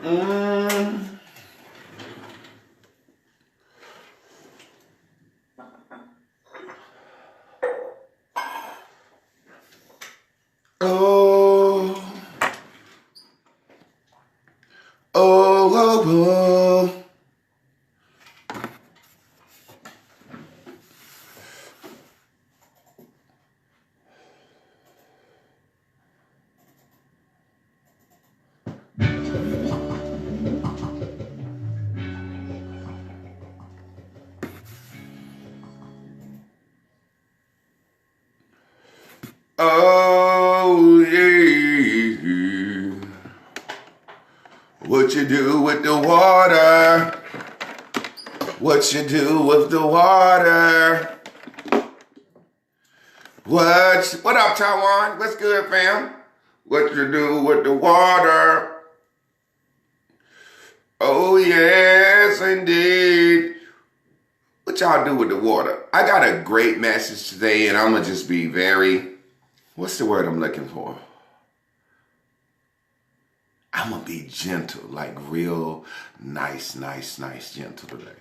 Mm. Oh, oh, oh, oh, yeah. What you do with the water? What you do with the water? What up, Taiwan? What's good, fam? What you do with the water? Oh, yes, indeed. What y'all do with the water? I got a great message today, and I'm going to just be what's the word I'm looking for? I'm going to be gentle, like real nice, gentle today.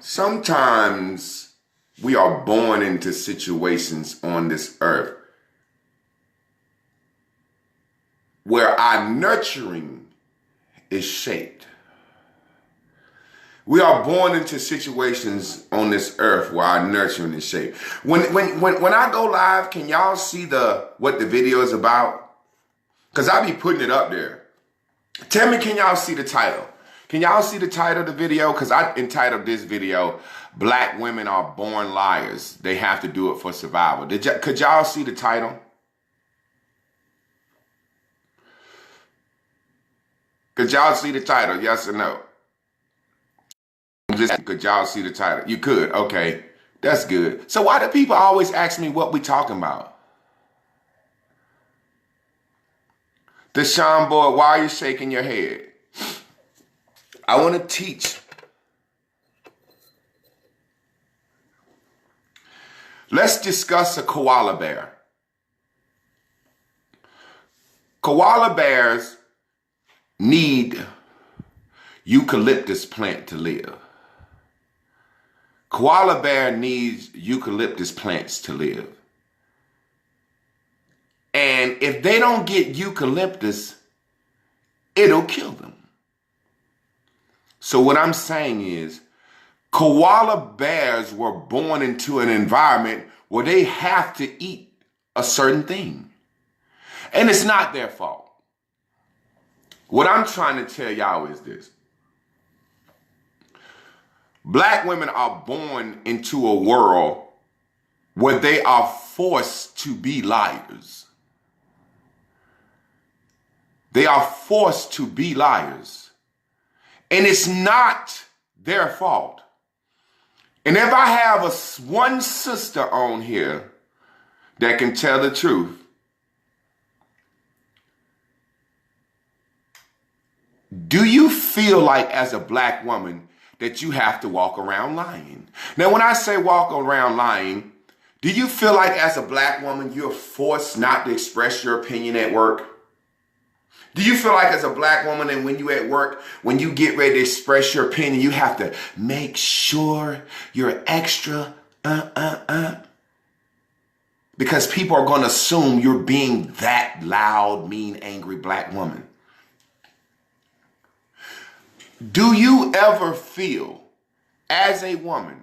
Sometimes we are born into situations on this earth where our nurturing is shaped. We are born into situations on this earth where our nurturing is shaped. When I go live, can y'all see what the video is about? Because I be putting it up there. Tell me, can y'all see the title? Can y'all see the title of the video? Because I entitled this video, Black Women Are Born Liars. They have to do it for survival. Could y'all see the title? Could y'all see the title? Yes or no? Could y'all see the title? You could. Okay. That's good. So why do people always ask me what we talking about? Deshaun Boyd, why are you shaking your head? I want to teach. Let's discuss a koala bear. Koala bears need eucalyptus plant to live. Koala bear needs eucalyptus plants to live. And if they don't get eucalyptus, it'll kill them. So what I'm saying is, koala bears were born into an environment where they have to eat a certain thing. And it's not their fault. What I'm trying to tell y'all is this. Black women are born into a world where they are forced to be liars. They are forced to be liars. And it's not their fault. And if I have one sister on here that can tell the truth, do you feel like as a black woman that you have to walk around lying? Now, when I say walk around lying, do you feel like as a black woman you're forced not to express your opinion at work? Do you feel like as a black woman and when you at work, when you get ready to express your opinion, you have to make sure you're extra because people are going to assume you're being that loud, mean, angry black woman? Do you ever feel as a woman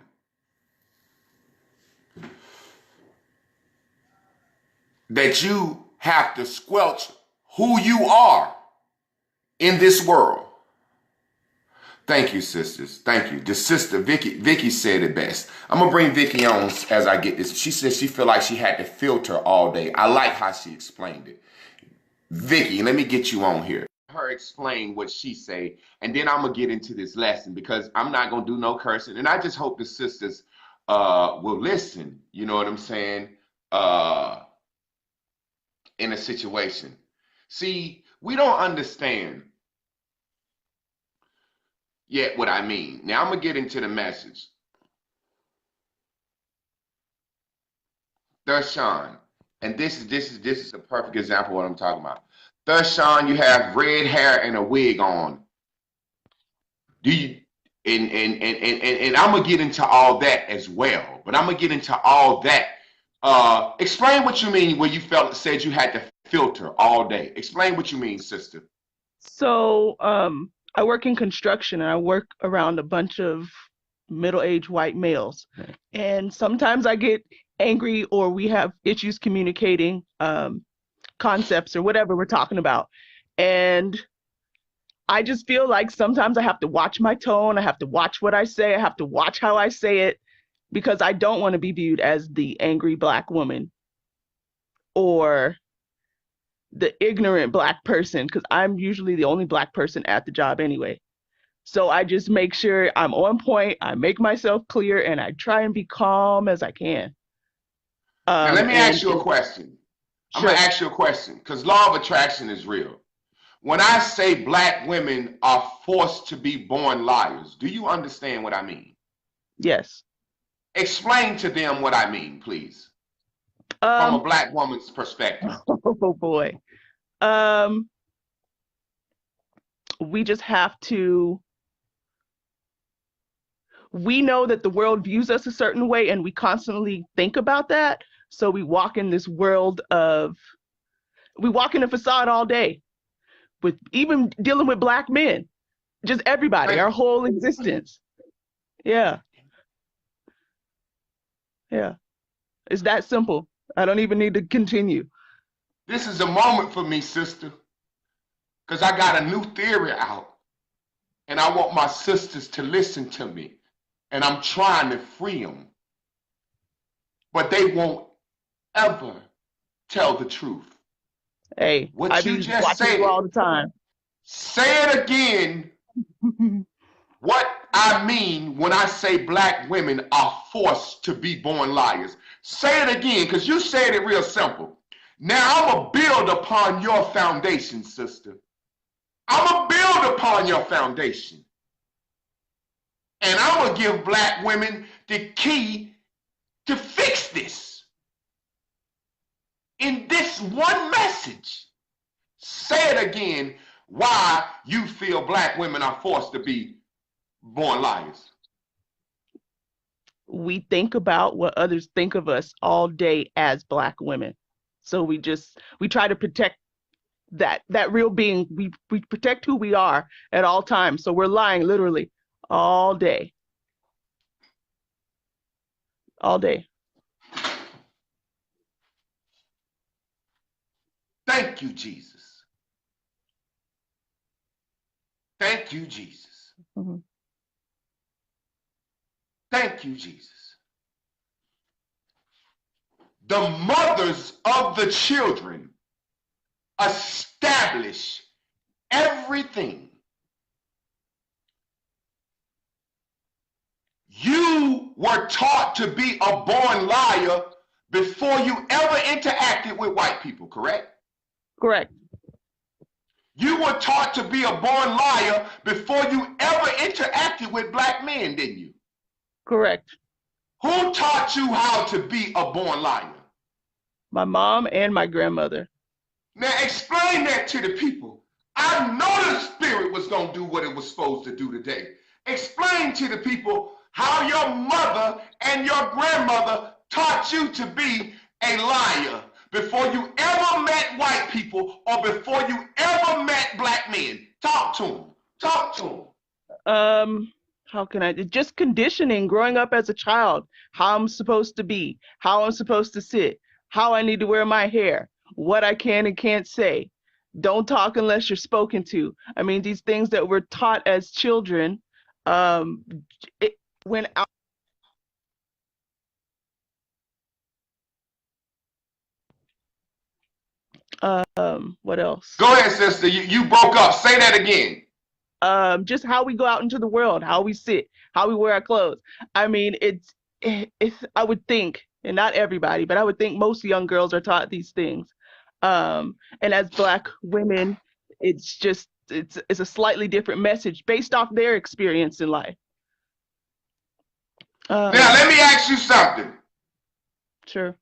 that you have to squelch who you are in this world? Thank you, sisters. Thank you. The sister, Vicky said it best. I'm going to bring Vicky on as I get this. She said she feel like she had to filter all day. I like how she explained it. Vicky, let me get you on here. Her explain what she say, and then I'm going to get into this lesson because I'm not going to do no cursing. And I just hope the sisters will listen, you know what I'm saying, in a situation. See, we don't understand yet what I mean. Now I'm going to get into the message. Deshaun, And this is a perfect example of what I'm talking about. Thus, Sean, you have red hair and a wig on. Do you and I'm gonna get into all that as well, but I'm gonna get into all that. Explain what you mean when you said you had to filter all day. Explain what you mean, sister. So, I work in construction and I work around a bunch of middle-aged white males. And sometimes I get angry or we have issues communicating concepts or whatever we're talking about. And I just feel like sometimes I have to watch my tone, I have to watch what I say, I have to watch how I say it because I don't want to be viewed as the angry black woman or the ignorant black person because I'm usually the only black person at the job anyway. So I just make sure I'm on point, I make myself clear, and I try and be calm as I can. Now let me And ask you a question. I'm gonna sure, ask you a question because law of attraction is real. When I say black women are forced to be born liars, do you understand what I mean? yes. Explain to them what I mean, please, from a Um, black woman's perspective. oh boy. Um, we just have to, we know that the world views us a certain way and we constantly think about that. So we walk in this world of, we walk in a facade all day with even dealing with black men, just everybody, Thank our you. whole existence. Yeah, yeah. It's that simple. I don't even need to continue. This is a moment for me, sister, because I got a new theory out, and I want my sisters to listen to me, and I'm trying to free them, but they won't ever tell the truth. Hey, I What you be just watching you said, all the time. say it again. What I mean when I say black women are forced to be born liars. Say it again, because you said it real simple. Now I'm going to build upon your foundation, sister. I'm going to build upon your foundation. And I'm going to give black women the key to fix this in this one message. Say it again why you feel black women are forced to be born liars. We think about what others think of us all day as black women. So we try to protect that real being. We protect who we are at all times. So we're lying literally all day, all day. Thank you, Jesus. Thank you, Jesus. Mhm. Thank you, Jesus. The mothers of the children establish everything. You were taught to be a born liar before you ever interacted with white people, correct? Correct. You were taught to be a born liar before you ever interacted with black men, didn't you? Correct. Who taught you how to be a born liar? My mom and my grandmother. Now explain that to the people. I know the spirit was going to do what it was supposed to do today. Explain to the people how your mother and your grandmother taught you to be a liar before you ever met white people or before you ever met black men. Talk to them. Talk to them. How can I just conditioning growing up as a child, how I'm supposed to be, how I'm supposed to sit, how I need to wear my hair, what I can and can't say. Don't talk unless you're spoken to. I mean, these things that we're taught as children, um, it, when what else? Go ahead, sister. You broke up. Say that again. Just how we go out into the world, how we sit, how we wear our clothes. I mean, it's I would think, and not everybody, but I would think most young girls are taught these things. And as black women, it's a slightly different message based off their experience in life. Now, Um, let me ask you something. sure.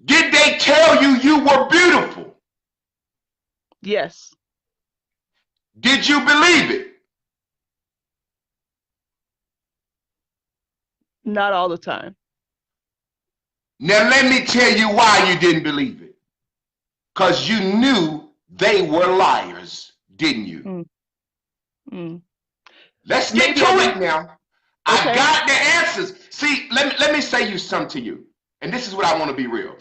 Did they tell you you were beautiful? Yes. Did you believe it? Not all the time. Now let me tell you why you didn't believe it. Because you knew they were liars, didn't you? Mm. Mm. Let's get Maybe to I it didn't. now. I Okay. got the answers. See, let me say you something to you. And this is what I want to be real.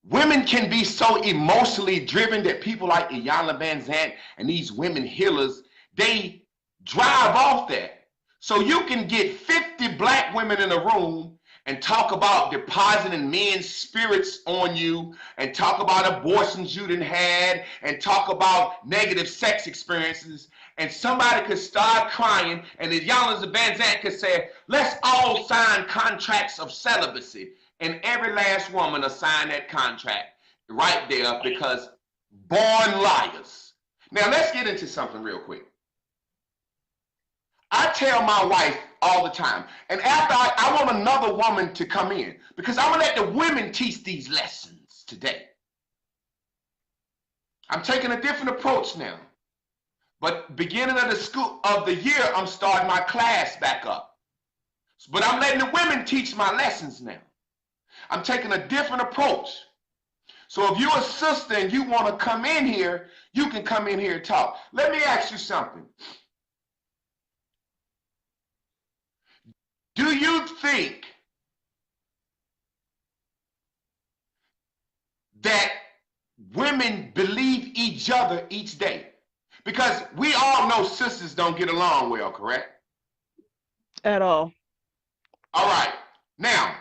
Women can be so emotionally driven that people like Iyanla Vanzant and these women healers, they drive off that. So you can get 50 black women in a room and talk about depositing men's spirits on you and talk about abortions you done had and talk about negative sex experiences, and somebody could start crying and Iyanla Vanzant could say, let's all sign contracts of celibacy, and every last woman will sign that contract right there because born liars. Now let's get into something real quick. I tell my wife all the time, and after I want another woman to come in because I want to let the women teach these lessons today. I'm taking a different approach now. But beginning of the school of the year, I'm starting my class back up. But I'm letting the women teach my lessons now. I'm taking a different approach. So if you're a sister and you want to come in here, you can come in here and talk. Let me ask you something. Do you think that women believe each other each day? Because we all know sisters don't get along well, correct? At all. All right. Now,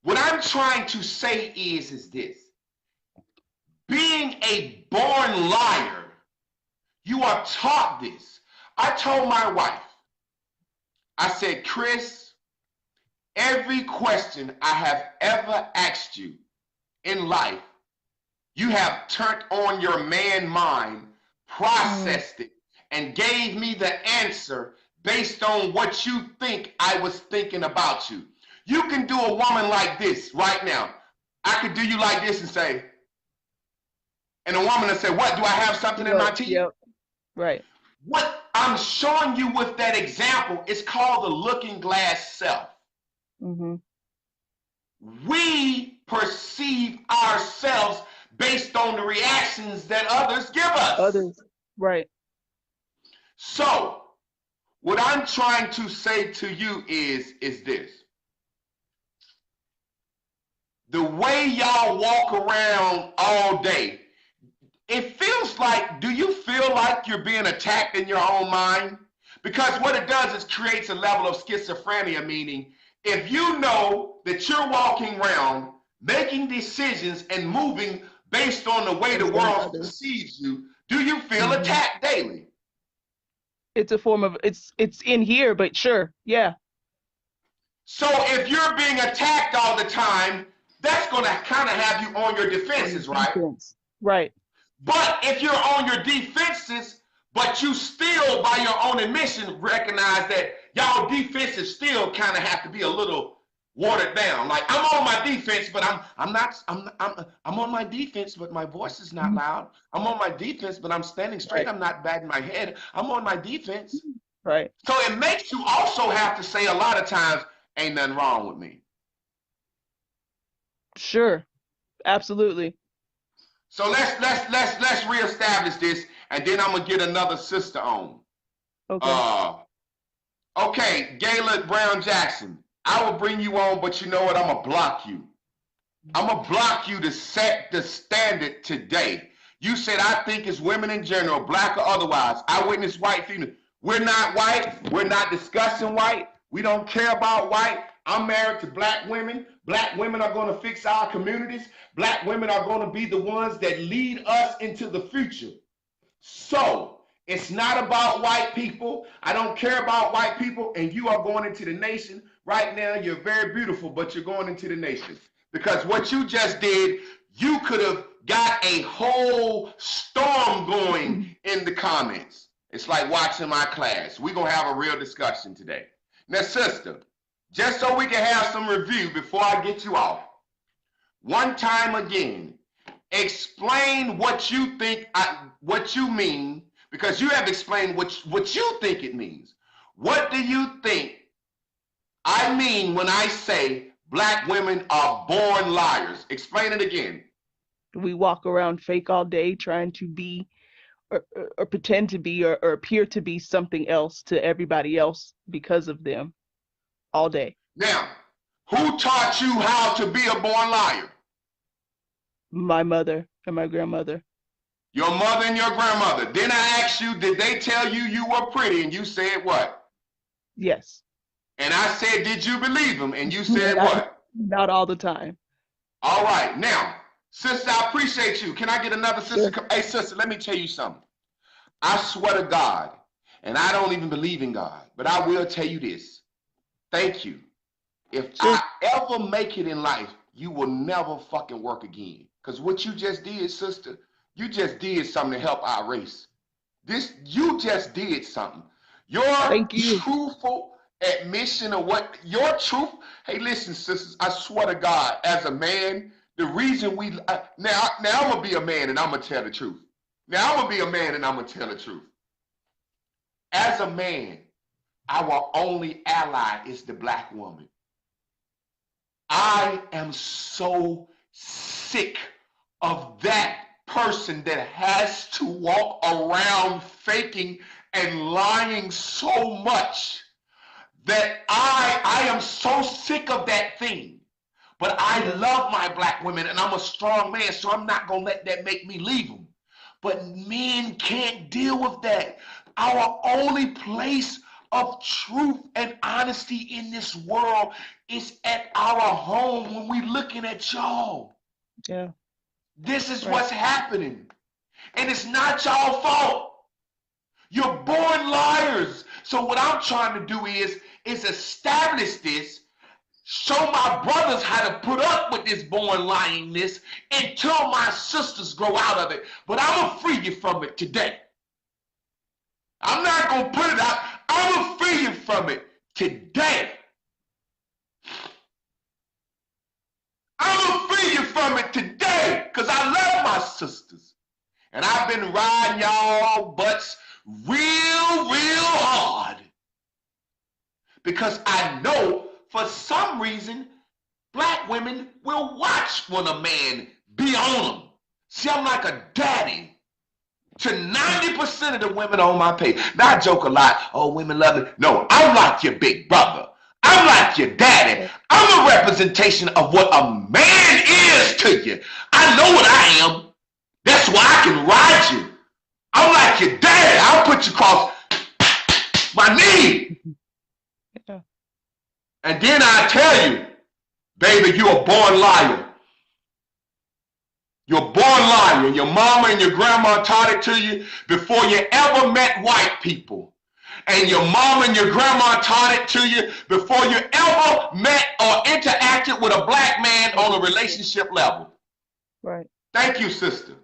what I'm trying to say is this. Being a born liar, you are taught this. I told my wife, I said, Chris, every question I have ever asked you in life, you have turned on your man mind, processed it, and gave me the answer based on what you think I was thinking about you. You can do a woman like this right now. I could do you like this and say, and a woman will say, what, do I have something in my teeth? Yep. Right. What I'm showing you with that example is called the looking glass self. Mm-hmm. We perceive ourselves based on the reactions that others give us. Others. Right. So, what I'm trying to say to you is this. The way y'all walk around all day, it feels like, do you feel like you're being attacked in your own mind? Because what it does is creates a level of schizophrenia, meaning if you know that you're walking around making decisions and moving based on the way the world perceives you, do you feel attacked daily? It's a form of, it's in here, but sure, yeah. So if you're being attacked all the time, that's going to kind of have you on your defenses, right? Right. But if you're on your defenses, but you still, by your own admission, recognize that y'all defenses still kind of have to be a little watered down. Like, I'm on my defense, but I'm on my defense, but my voice is not loud. I'm on my defense, but I'm standing straight. Right. I'm not batting my head. I'm on my defense. Right. So it makes you also have to say a lot of times, ain't nothing wrong with me. Sure. Absolutely. So let's reestablish this, and then I'm gonna get another sister on. Okay. Okay, Gayla Brown Jackson. I will bring you on, but you know what? I'm gonna block you. I'm gonna block you to set the standard today. You said I think it's women in general, black or otherwise. I witness white female. We're not white. We're not discussing white. We don't care about white. I'm married to black women. Black women are going to fix our communities. Black women are going to be the ones that lead us into the future. So it's not about white people. I don't care about white people. And you are going into the nation right now. You're very beautiful, but you're going into the nation. Because what you just did, you could have got a whole storm going in the comments. It's like watching my class. We're going to have a real discussion today. Now, sister, Just so we can have some review before I get you off. One time again, explain what you think, what you mean, because you have explained what you think it means. What do you think I mean when I say black women are born liars? Explain it again. We walk around fake all day trying to be or pretend to be or appear to be something else to everybody else because of them all day. Now, who taught you how to be a born liar? My mother and my grandmother. Your mother and your grandmother. Then I asked you, did they tell you you were pretty? And you said what? Yes. And I said, did you believe them? And you said what? Not all the time. All right. Now, sister, I appreciate you. Can I get another sister? Sure. Hey, sister, let me tell you something. I swear to God, and I don't even believe in God, but I will tell you this. Thank you. If Sure. I ever make it in life, you will never fucking work again. Because what you just did, sister, you just did something to help our race. You just did something. Your Thank you. truthful admission of what your truth. Hey, listen, sisters, I swear to God, as a man, the reason now I'm gonna be a man and I'm gonna tell the truth. Now I'm gonna be a man and I'm gonna tell the truth. As a man, our only ally is the black woman. I am so sick of that person that has to walk around faking and lying so much that I am so sick of that thing. But I love my black women and I'm a strong man, so I'm not gonna let that make me leave them. But men can't deal with that. Our only place of truth and honesty in this world is at our home when we looking at y'all. Yeah. This is what's happening. And it's not y'all fault. You're born liars. So what I'm trying to do is establish this, show my brothers how to put up with this born lyingness until my sisters grow out of it. But I'm going to free you from it today. I'm not going to put it out. I'm going to free you from it today. I'm going to free you from it today because I love my sisters. And I've been riding y'all butts real hard because I know for some reason black women will watch when a man be on them. See, I'm like a daddy to 90% of the women on my page. Now I joke a lot. Oh, women love it. No, I'm like your big brother. I'm like your daddy. I'm a representation of what a man is to you. I know what I am. That's why I can ride you. I'm like your daddy. I'll put you across my knee. Yeah. And then I tell you, baby, you're a born liar. You're a born liar. And your mama and your grandma taught it to you before you ever met white people. And your mom and your grandma taught it to you before you ever met or interacted with a black man on a relationship level. Right. Thank you, sister.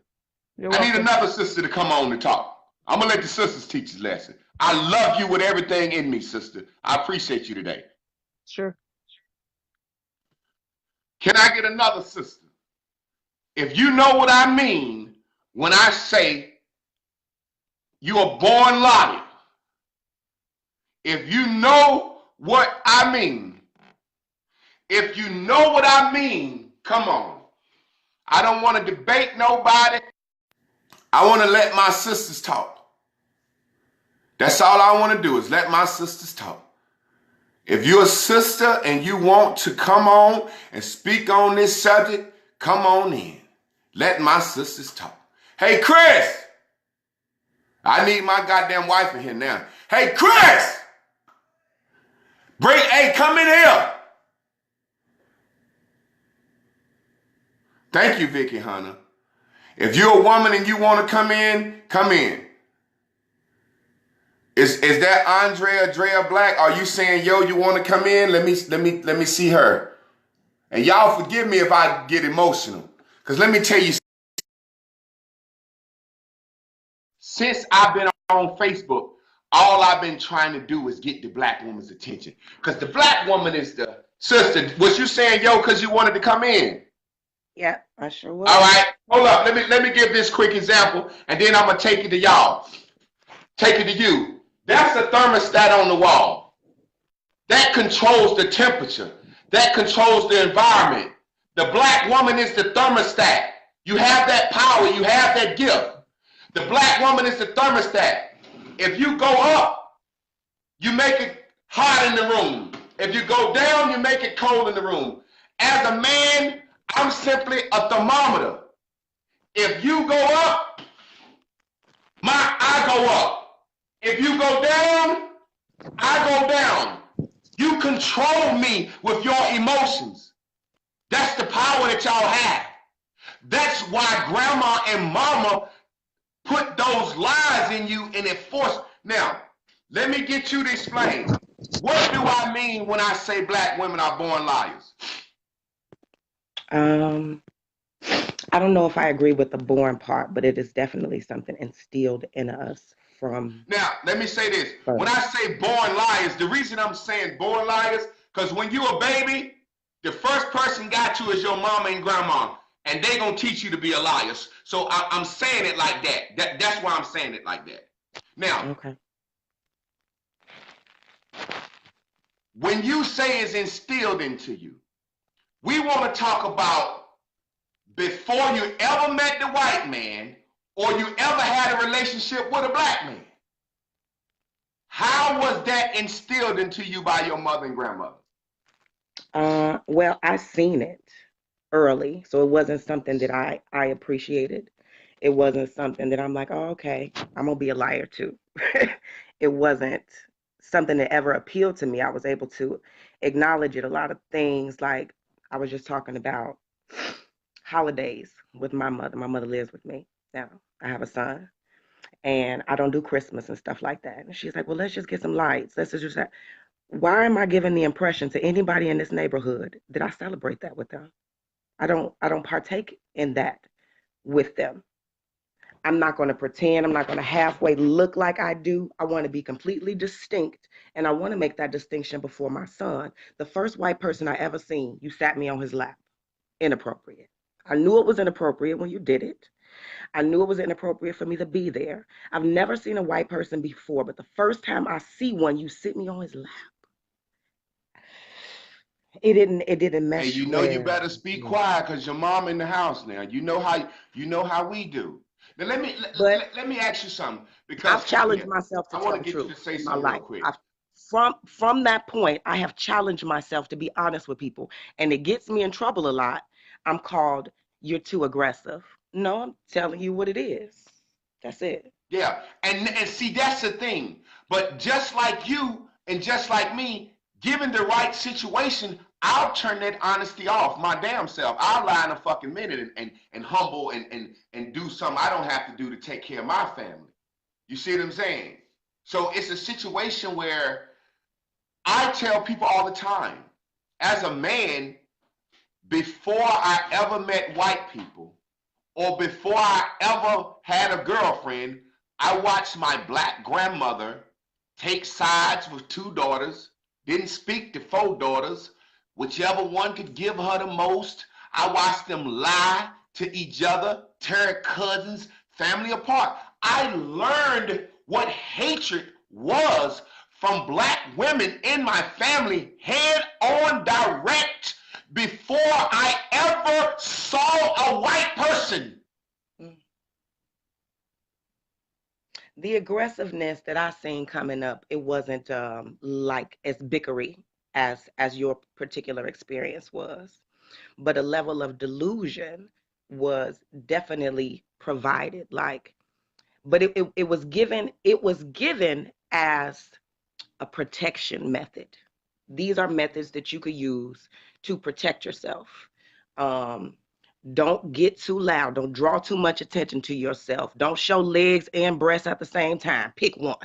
You're I welcome. need another sister to come on to talk. I'm going to let the sisters teach this lesson. I love you with everything in me, sister. I appreciate you today. Sure. Can I get another sister? If you know what I mean when I say you're a born liar, if you know what I mean, if you know what I mean, come on. I don't want to debate nobody. I want to let my sisters talk. That's all I want to do is let my sisters talk. If you're a sister and you want to come on and speak on this subject, come on in. Let my sisters talk. Hey, Chris. I need my goddamn wife in here now. Hey, Chris. Hey, come in here. Thank you, Vicky Hunter. If you're a woman and you want to come in, come in. Is that Drea Black? Are you saying, yo, you want to come in? Let me see her. And y'all forgive me if I get emotional. Because let me tell you, since I've been on Facebook, All I've been trying to do is get the black woman's attention. Because the black woman is the sister. Was you saying yo because you wanted to come in? Yeah, I sure was. All right, hold up. Let me give this quick example, and then I'm gonna take it to y'all. Take it to you. That's a thermostat on the wall. That controls the temperature. That controls the environment. The black woman is the thermostat. You have that power. You have that gift. The black woman is the thermostat. If you go up, you make it hot in the room. If you go down, you make it cold in the room. As a man, I'm simply a thermometer. If you go up, I go up. If you go down, I go down. You control me with your emotions. That's the power that y'all have. That's why grandma and mama put those lies in you and it forced. Now, let me get you to explain. What do I mean when I say black women are born liars? I don't know if I agree with the born part, but it is definitely something instilled in us from. Now, let me say this. birth. When I say born liars, the reason I'm saying born liars, because when you're a baby, the first person got you is your mama and grandma, and they gonna teach you to be a liar. So I'm saying it like that. That's why I'm saying it like that. Now, Okay. when you say it's instilled into you, we want to talk about before you ever met the white man or you ever had a relationship with a black man. How was that instilled into you by your mother and grandmother? Well, I seen it early, so it wasn't something that I appreciated. It wasn't something that I'm like, oh, okay, I'm gonna be a liar too. It wasn't something that ever appealed to me. I was able to acknowledge it. A lot of things, like I was just talking about holidays with my mother. My mother lives with me now. I have a son, and I don't do Christmas and stuff like that. And she's like, well, let's just get some lights. Let's just why am I giving the impression to anybody in this neighborhood that I celebrate that with them? I don't partake in that with them. I'm not going to pretend. I'm not going to halfway look like I do. I want to be completely distinct, and I want to make that distinction before my son. The first white person I ever seen, you sat me on his lap. Inappropriate. I knew it was inappropriate when you did it. I knew it was inappropriate for me to be there. I've never seen a white person before, but the first time I see one, you sit me on his lap. It didn't Hey, mesh you know you well. better speak quiet because your mom in the house now. You know how we do. Now But let me ask you something because I've challenged myself to I tell want the to get you truth to say in my something real life. quick. From that point, I have challenged myself to be honest with people, and it gets me in trouble a lot. I'm called, you're too aggressive. No, I'm telling you what it is. That's it. Yeah, and see that's the thing. But just like you and just like me, given the right situation, I'll turn that honesty off my damn self. I'll lie in a fucking minute and humble and do something I don't have to do to take care of my family. You see what I'm saying? So it's a situation where I tell people all the time, as a man, before I ever met white people, or before I ever had a girlfriend, I watched my black grandmother take sides with two daughters, didn't speak to four daughters, whichever one could give her the most. I watched them lie to each other, tear cousins, family apart. I learned what hatred was from black women in my family, head on direct, before I ever saw a white person. The aggressiveness that I seen coming up, it wasn't like as bickery as your particular experience was, but a level of delusion was definitely provided. Like, but it was given as a protection method. These are methods that you could use to protect yourself. Um, don't get too loud. Don't draw too much attention to yourself. Don't show legs and breasts at the same time. Pick one.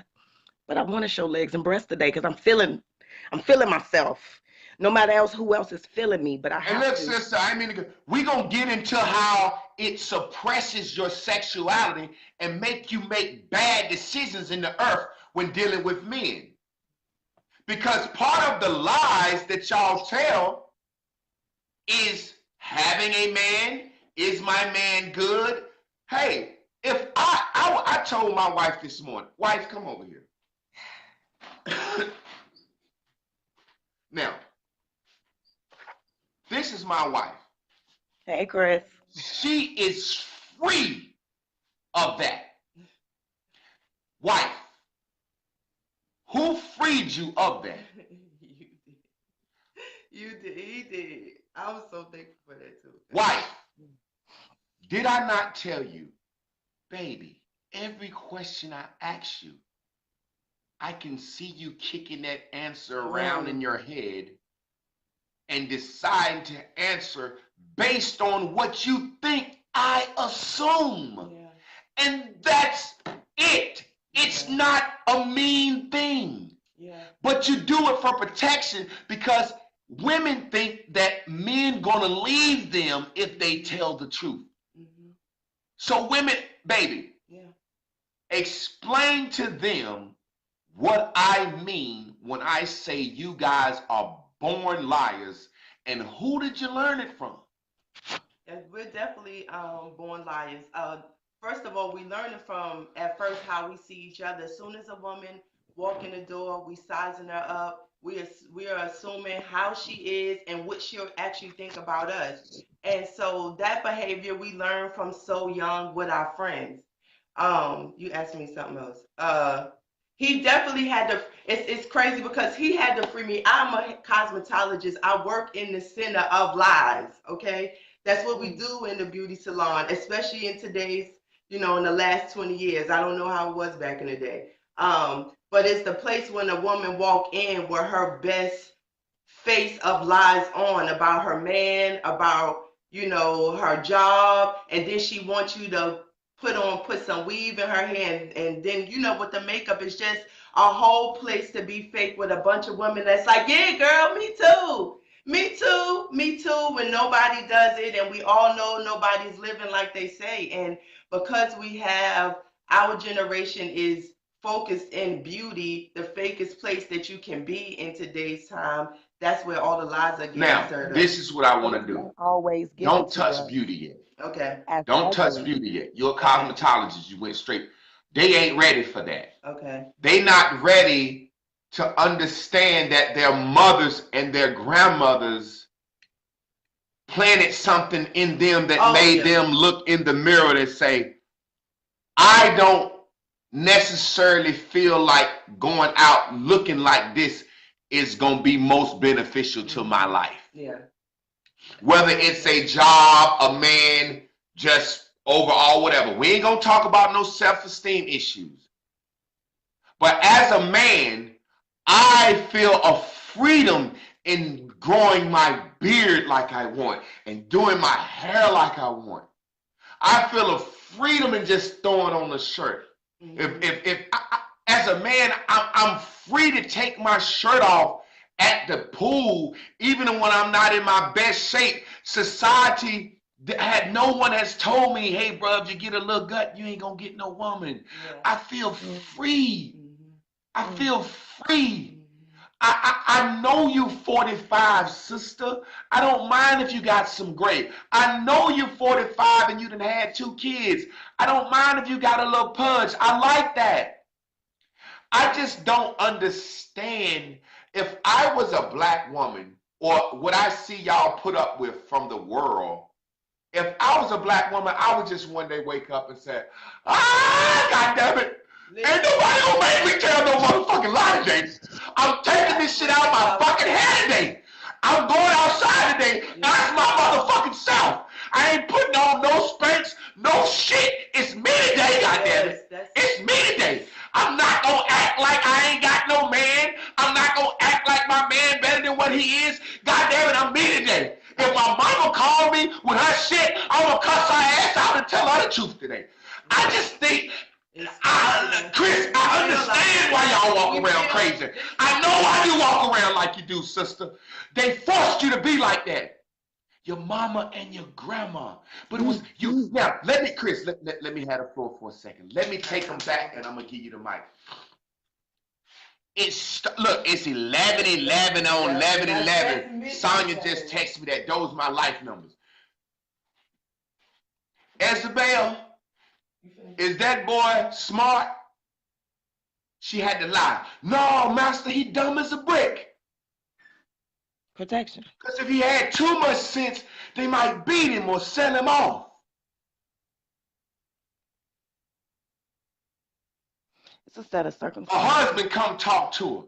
But I want to show legs and breasts today because I'm feeling myself. No matter else who else is feeling me, but I And have look, to. sister, we gonna get into how it suppresses your sexuality and make you make bad decisions in the earth when dealing with men. Because part of the lies that y'all tell is having a man, is my man good? Hey, if I told my wife this morning, wife, come over here. Now, this is my wife. Hey, Chris. She is free of that. Wife, who freed you of that? You did. He did. I was so thankful for that too. Wife, did I not tell you, baby, every question I ask you, I can see you kicking that answer around in your head and deciding to answer based on what you think I assume. Yeah. And that's it. It's not a mean thing. Yeah. But you do it for protection because women think that men gonna leave them if they tell the truth. Mm-hmm. So women, baby, Yeah. explain to them what I mean when I say you guys are born liars, and who did you learn it from? And we're definitely born liars. First of all, we learn it from at first how we see each other. As soon as a woman walk in the door, we sizing her up. We are assuming how she is and what she'll actually think about us. And so that behavior we learn from so young with our friends. You asked me something else. He definitely had to. It's crazy because he had to free me. I'm a cosmetologist. I work in the center of lies. Okay, that's what we do in the beauty salon, especially in today's, in the last 20 years. I don't know how it was back in the day. But it's the place when a woman walk in where her best face of lies on about her man, about, her job, and then she wants you to put some weave in her hair, and then, with the makeup, it's just a whole place to be fake with a bunch of women that's like, yeah, girl, me too. Me too, me too, when nobody does it, and we all know nobody's living like they say. And because our generation is focused in beauty, the fakest place that you can be in today's time, that's where all the lies are getting stirred up. This is what I want to do. Always Don't touch beauty yet. Okay. Don't touch beauty yet. You're a cosmetologist. You went straight. They ain't ready for that. Okay. They not ready to understand that their mothers and their grandmothers planted something in them that made them look in the mirror and say, I don't necessarily feel like going out looking like this is going to be most beneficial to my life. Yeah. Whether it's a job, a man, just overall, whatever. We ain't going to talk about no self-esteem issues. But as a man, I feel a freedom in growing my beard like I want and doing my hair like I want. I feel a freedom in just throwing on a shirt. Mm-hmm. If I, as a man, I'm free to take my shirt off at the pool, even when I'm not in my best shape. Society no one has told me, hey, bro, if you get a little gut, you ain't gonna get no woman. Yeah. I feel free. Mm-hmm. I feel free. I know you 45, sister. I don't mind if you got some gray. I know you 45 and you done had 2 kids. I don't mind if you got a little pudge. I like that. I just don't understand if I was a black woman or what I see y'all put up with from the world. If I was a black woman, I would just one day wake up and say, God damn it. Ain't nobody gonna make me tell no motherfucking lie today. I'm taking this shit out of my fucking head today. I'm going outside today. That's my motherfucking self. I ain't putting on no Spanx, no shit. It's me today, goddammit. It's me today. I'm not gonna act like I ain't got no man. I'm not gonna act like my man better than what he is. Goddammit, I'm me today. If my mama called me with her shit, I'm gonna cuss her ass out and tell her the truth today. I just think, Chris, I understand why y'all walk around crazy. I know why you walk around like you do, sister. They forced you to be like that. Your mama and your grandma. But it was you. Now, let me, Chris, let me have the floor for a second. Let me take them back and I'm going to give you the mic. Look, it's 11:11 on Yeah, 11:11. that's Sonya midnight. just texted me that. Those are my life numbers. Isabel, is that boy smart? She had to lie. No, master, he dumb as a brick. Protection. Because if he had too much sense, they might beat him or sell him off. It's a set of A circumstances. husband come talk to her.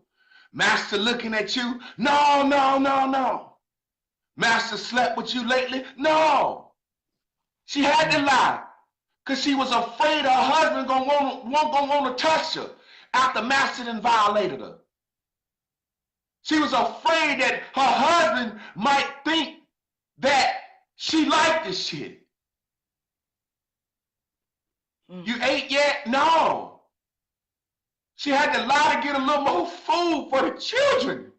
Master looking at you? No, no, no, no. Master slept with you lately? No. She had to lie because she was afraid her husband gonna want to touch her after Master done violated her. She was afraid that her husband might think that she liked this shit. You ate yet? No. She had to lie to get a little more food for the children.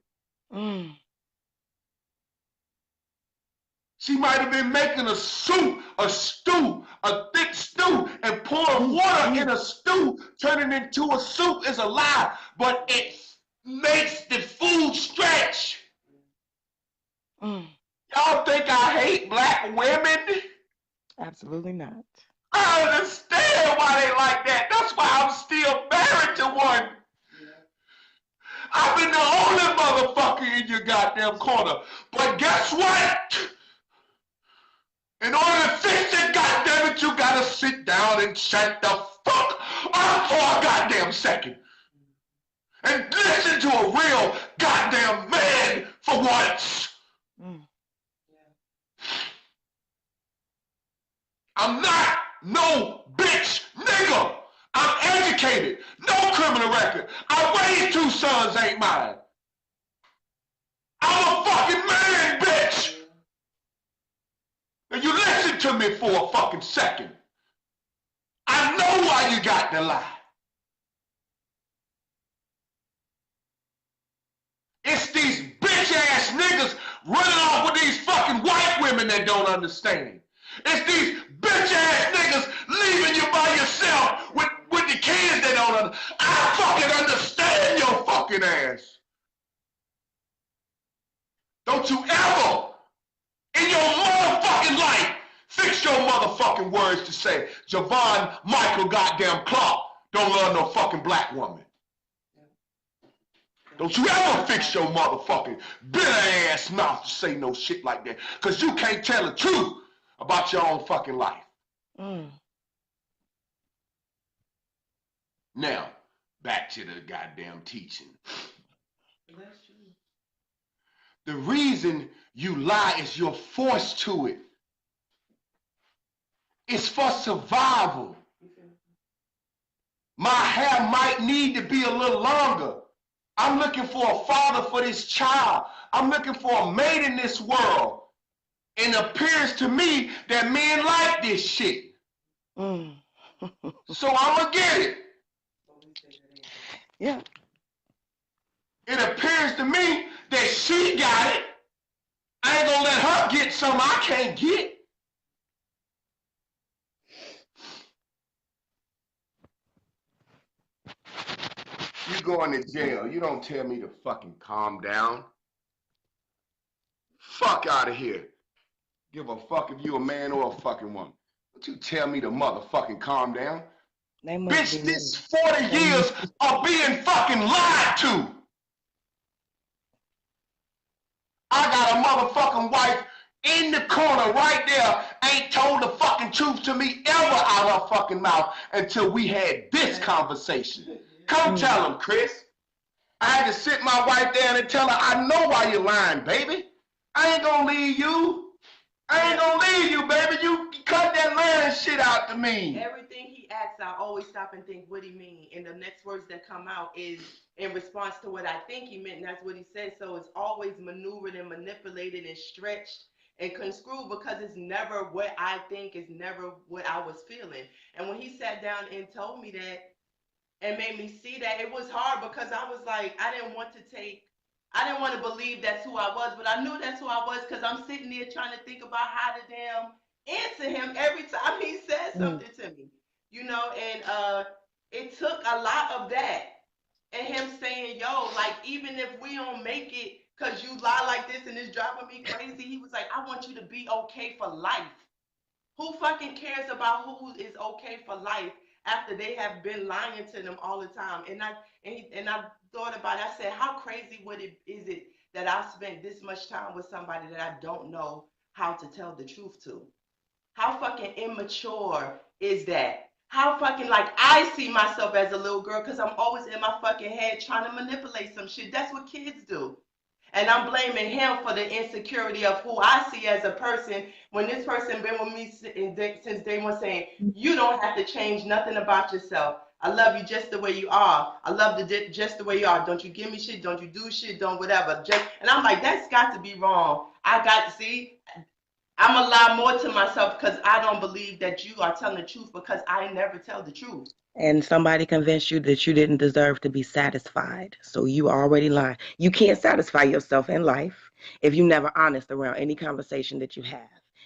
She might have been making a soup, a stew, a thick stew, and pouring water in a stew, turning into a soup is a lie, but it makes the food stretch. Y'all think I hate black women? Absolutely not. I understand why they like that. That's why I'm still married to one. I've been the only motherfucker in your goddamn corner. But guess what? In order to fix it, goddammit, you gotta sit down and shut the fuck up for a goddamn second. And listen to a real goddamn man for once. I'm not no bitch nigga. I'm educated. No criminal record. I raised 2 sons, ain't mine. I'm a fucking man, bitch. Now you listen to me for a fucking second. I know why you got to lie. It's these bitch ass niggas running off with these fucking white women that don't understand. It's these bitch ass niggas leaving you by yourself with the kids that don't understand. I fucking understand your fucking ass. Don't you ever in your motherfucking life fix your motherfucking words to say Javon Michael goddamn Clark don't love no fucking black woman. Don't you ever fix your motherfucking bitter ass mouth to say no shit like that, because you can't tell the truth about your own fucking life. Now, back to the goddamn teaching. The reason you lie is you're forced to it. It's for survival. My hair might need to be a little longer. I'm looking for a father for this child. I'm looking for a mate in this world. And it appears to me that men like this shit. So I'm going to get it. Yeah. It appears to me that she got it. I ain't going to let her get something I can't get. You going to jail. You don't tell me to fucking calm down. Fuck out of here. Give a fuck if you a man or a fucking woman. Don't you tell me to motherfucking calm down. Bitch, this 40 years of being fucking lied to. I got a motherfucking wife in the corner right there, ain't told the fucking truth to me ever out her fucking mouth until we had this conversation. Come tell him, Chris. I had to sit my wife down and tell her, I know why you're lying, baby. I ain't gonna leave you. I ain't gonna leave you, baby. You cut that lying shit out to me. Everything he asks, I always stop and think what he mean. And the next words that come out is in response to what I think he meant, and that's what he said. So it's always maneuvered and manipulated and stretched and construed because it's never what I think, is never what I was feeling. And when he sat down and told me that and made me see that, it was hard because I was like, I didn't want to believe that's who I was, but I knew that's who I was because I'm sitting there trying to think about how to damn answer him every time he said something to me, and it took a lot of that. and him saying, yo, like, even if we don't make it because you lie like this and it's driving me crazy, he was like, I want you to be okay for life. Who fucking cares about who is okay for life after they have been lying to them all the time? And I thought about it. I said, how crazy is it that I spent this much time with somebody that I don't know how to tell the truth to? How fucking immature is that? How fucking, like, I see myself as a little girl because I'm always in my fucking head trying to manipulate some shit. That's what kids do. And I'm blaming him for the insecurity of who I see as a person when this person been with me since day one, saying, you don't have to change nothing about yourself. I love you just the way you are. I love just the way you are. Don't you give me shit. Don't you do shit. Don't whatever. And I'm like, that's got to be wrong. I got to see. I'm a lie more to myself because I don't believe that you are telling the truth because I never tell the truth. And somebody convinced you that you didn't deserve to be satisfied. So you already lying. You can't satisfy yourself in life if you're never honest around any conversation that you have.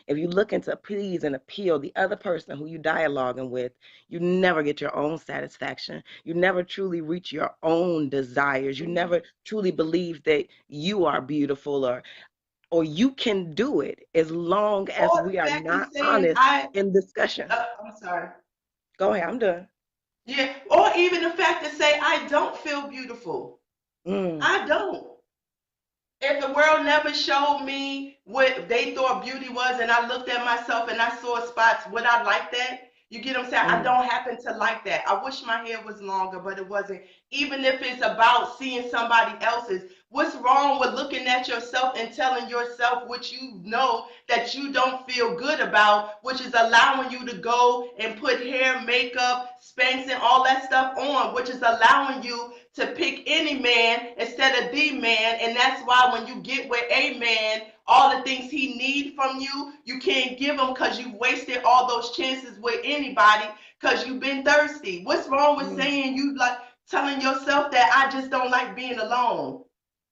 If you looking to please and appeal the other person who you dialoguing with, you never get your own satisfaction. You never truly reach your own desires. You never truly believe that you are beautiful or you can do it as long as Or we the are fact not of saying honest in discussion. I'm sorry. Go ahead, I'm done. Yeah, or even the fact to say I don't feel beautiful. Mm. I don't. If the world never showed me what they thought beauty was, and I looked at myself and I saw spots, would I like that? You get what I'm saying? I don't happen to like that. I wish my hair was longer, but it wasn't. Even if it's about seeing somebody else's, what's wrong with looking at yourself and telling yourself what you know that you don't feel good about, which is allowing you to go and put hair, makeup, Spanx, and all that stuff on, which is allowing you to pick any man instead of the man. And that's why when you get with a man, all the things he needs from you, you can't give him because you've wasted all those chances with anybody because you've been thirsty. What's wrong with saying you like telling yourself that I just don't like being alone?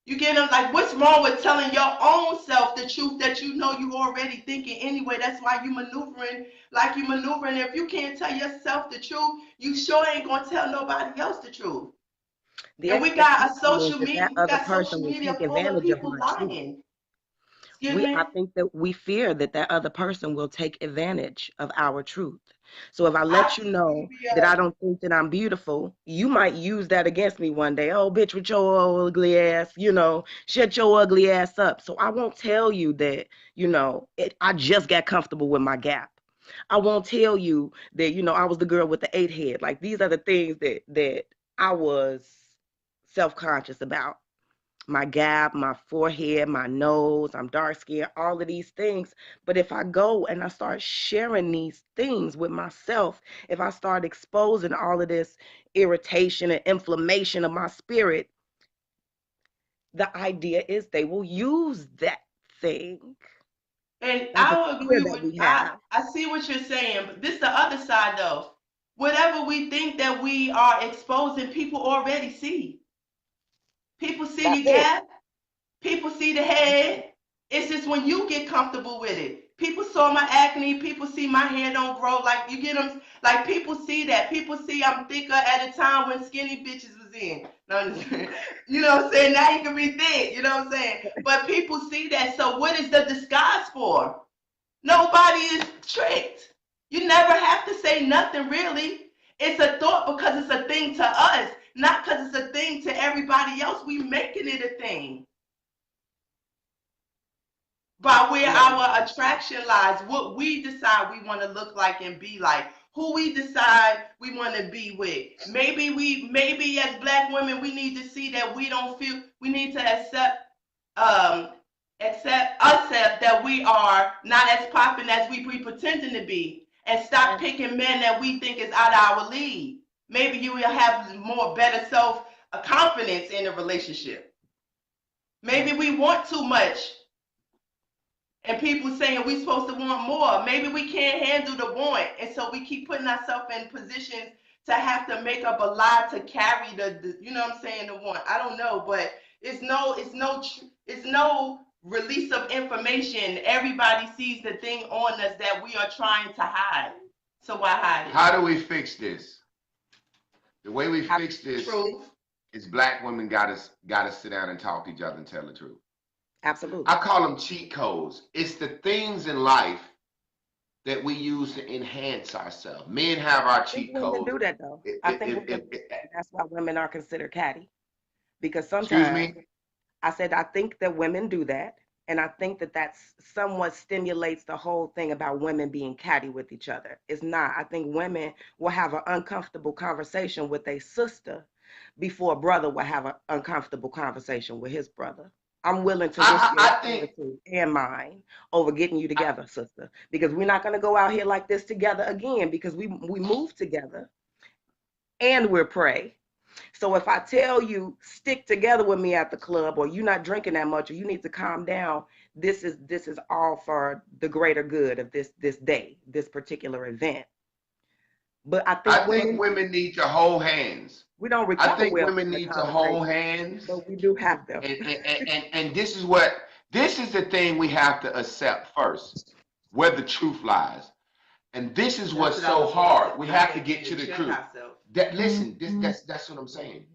You get them? Like, what's wrong with telling your own self the truth that you know you already thinking anyway? That's why you maneuvering like you maneuvering. If you can't tell yourself the truth, you sure ain't gonna tell nobody else the truth. And we got a social media, that other person will take full of advantage of people my truth. lying. Excuse me? I think that we fear that other person will take advantage of our truth. So if I let you know that I don't think that I'm beautiful, you might use that against me one day. Oh, bitch, with your ugly ass, shut your ugly ass up. So I won't tell you that, I just got comfortable with my gap. I won't tell you that, I was the girl with the 8 head. Like, these are the things that I was self-conscious about. My gap, my forehead, my nose, I'm dark skinned, all of these things. But if I go and I start sharing these things with myself, if I start exposing all of this irritation and inflammation of my spirit, the idea is they will use that thing. And I'll agree with I see what you're saying, but this is the other side though. Whatever we think that we are exposing, people already see. People see the gap. People see the head. It's just when you get comfortable with it. People saw my acne. People see my hair don't grow. Like, you get them. Like, people see that. People see I'm thicker at a time when skinny bitches was in. No, you know what I'm saying? Now you can be thick. You know what I'm saying? But people see that. So what is the disguise for? Nobody is tricked. You never have to say nothing really. It's a thought because it's a thing to us, not because it's a thing to everybody else. We making it a thing. By where our attraction lies, what we decide we want to look like and be like, who we decide we want to be with. Maybe as Black women, we need to see that we don't feel, we need to accept that we are not as popping as we pretending to be, and stop picking men that we think is out of our league. Maybe you will have better self confidence in a relationship. Maybe we want too much. And people saying we're supposed to want more. Maybe we can't handle the want. And so we keep putting ourselves in positions to have to make up a lie to carry the you know what I'm saying, the want. I don't know, but it's no release of information. Everybody sees the thing on us that we are trying to hide. So why hide it? How do we fix this? The way we fix this. Truth. is black women gotta sit down and talk to each other and tell the truth. Absolutely. I call them cheat codes. It's the things in life that we use to enhance ourselves. Men have our I think cheat women codes. do that though. I think that's why women are considered catty. Because Excuse sometimes me? I said I think that women do that, and I think that that's somewhat stimulates the whole thing about women being catty with each other. It's not. I think women will have an uncomfortable conversation with a sister before a brother will have an uncomfortable conversation with his brother. I'm willing to risk your I think sanity and mine over getting you together, sister, because we're not going to go out here like this together again because we move together and we're prey. So if I tell you stick together with me at the club, or you're not drinking that much, or you need to calm down, this is all for the greater good of this day, this particular event. But I think I think women, women need to hold hands. we don't I recover think well women from the need to hold conversation, hands. but we do have them. And this is the thing we have to accept first, where the truth lies. And this is what's That's what I so was gonna hard. say. We We have to gotta get to the check truth. ourselves. That listen, that's what I'm saying.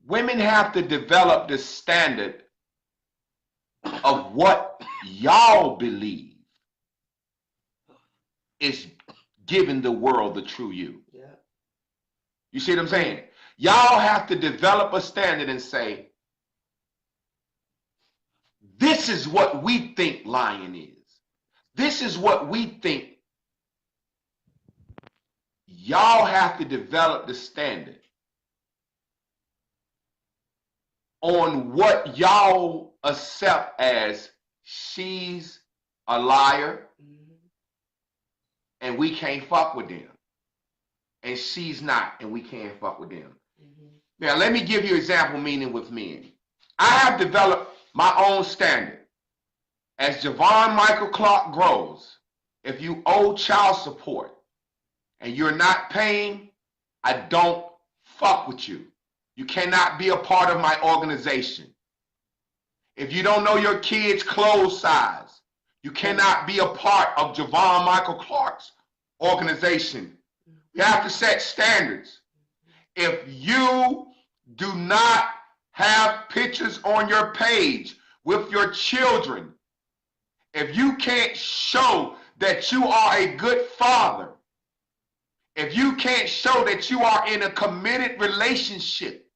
Women have to develop the standard of what y'all believe is giving the world the true you. Yeah. You see what I'm saying? Y'all have to develop a standard and say, this is what we think lying is. This is what we think. Y'all have to develop the standard on what y'all accept as she's a liar and we can't fuck with them. And she's not and we can't fuck with them. Now, let me give you an example meaning with men. I have developed my own standard. As Javon Michael Clark grows, if you owe child support and you're not paying, I don't fuck with you. You cannot be a part of my organization. If you don't know your kid's clothes size, you cannot be a part of Javon Michael Clark's organization. You have to set standards. If you do not have pictures on your page with your children, if you can't show that you are a good father, if you can't show that you are in a committed relationship,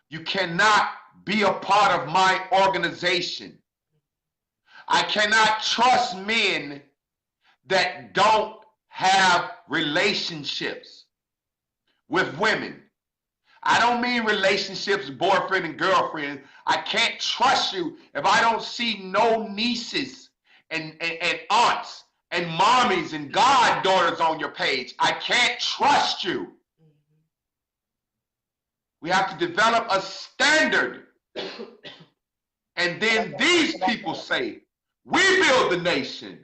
you cannot be a part of my organization. I cannot trust men that don't have relationships with women. I don't mean relationships, boyfriend and girlfriend. I can't trust you if I don't see no nieces and aunts and mommies and goddaughters on your page. I can't trust you. We have to develop a standard. And then these people say, we build the nation.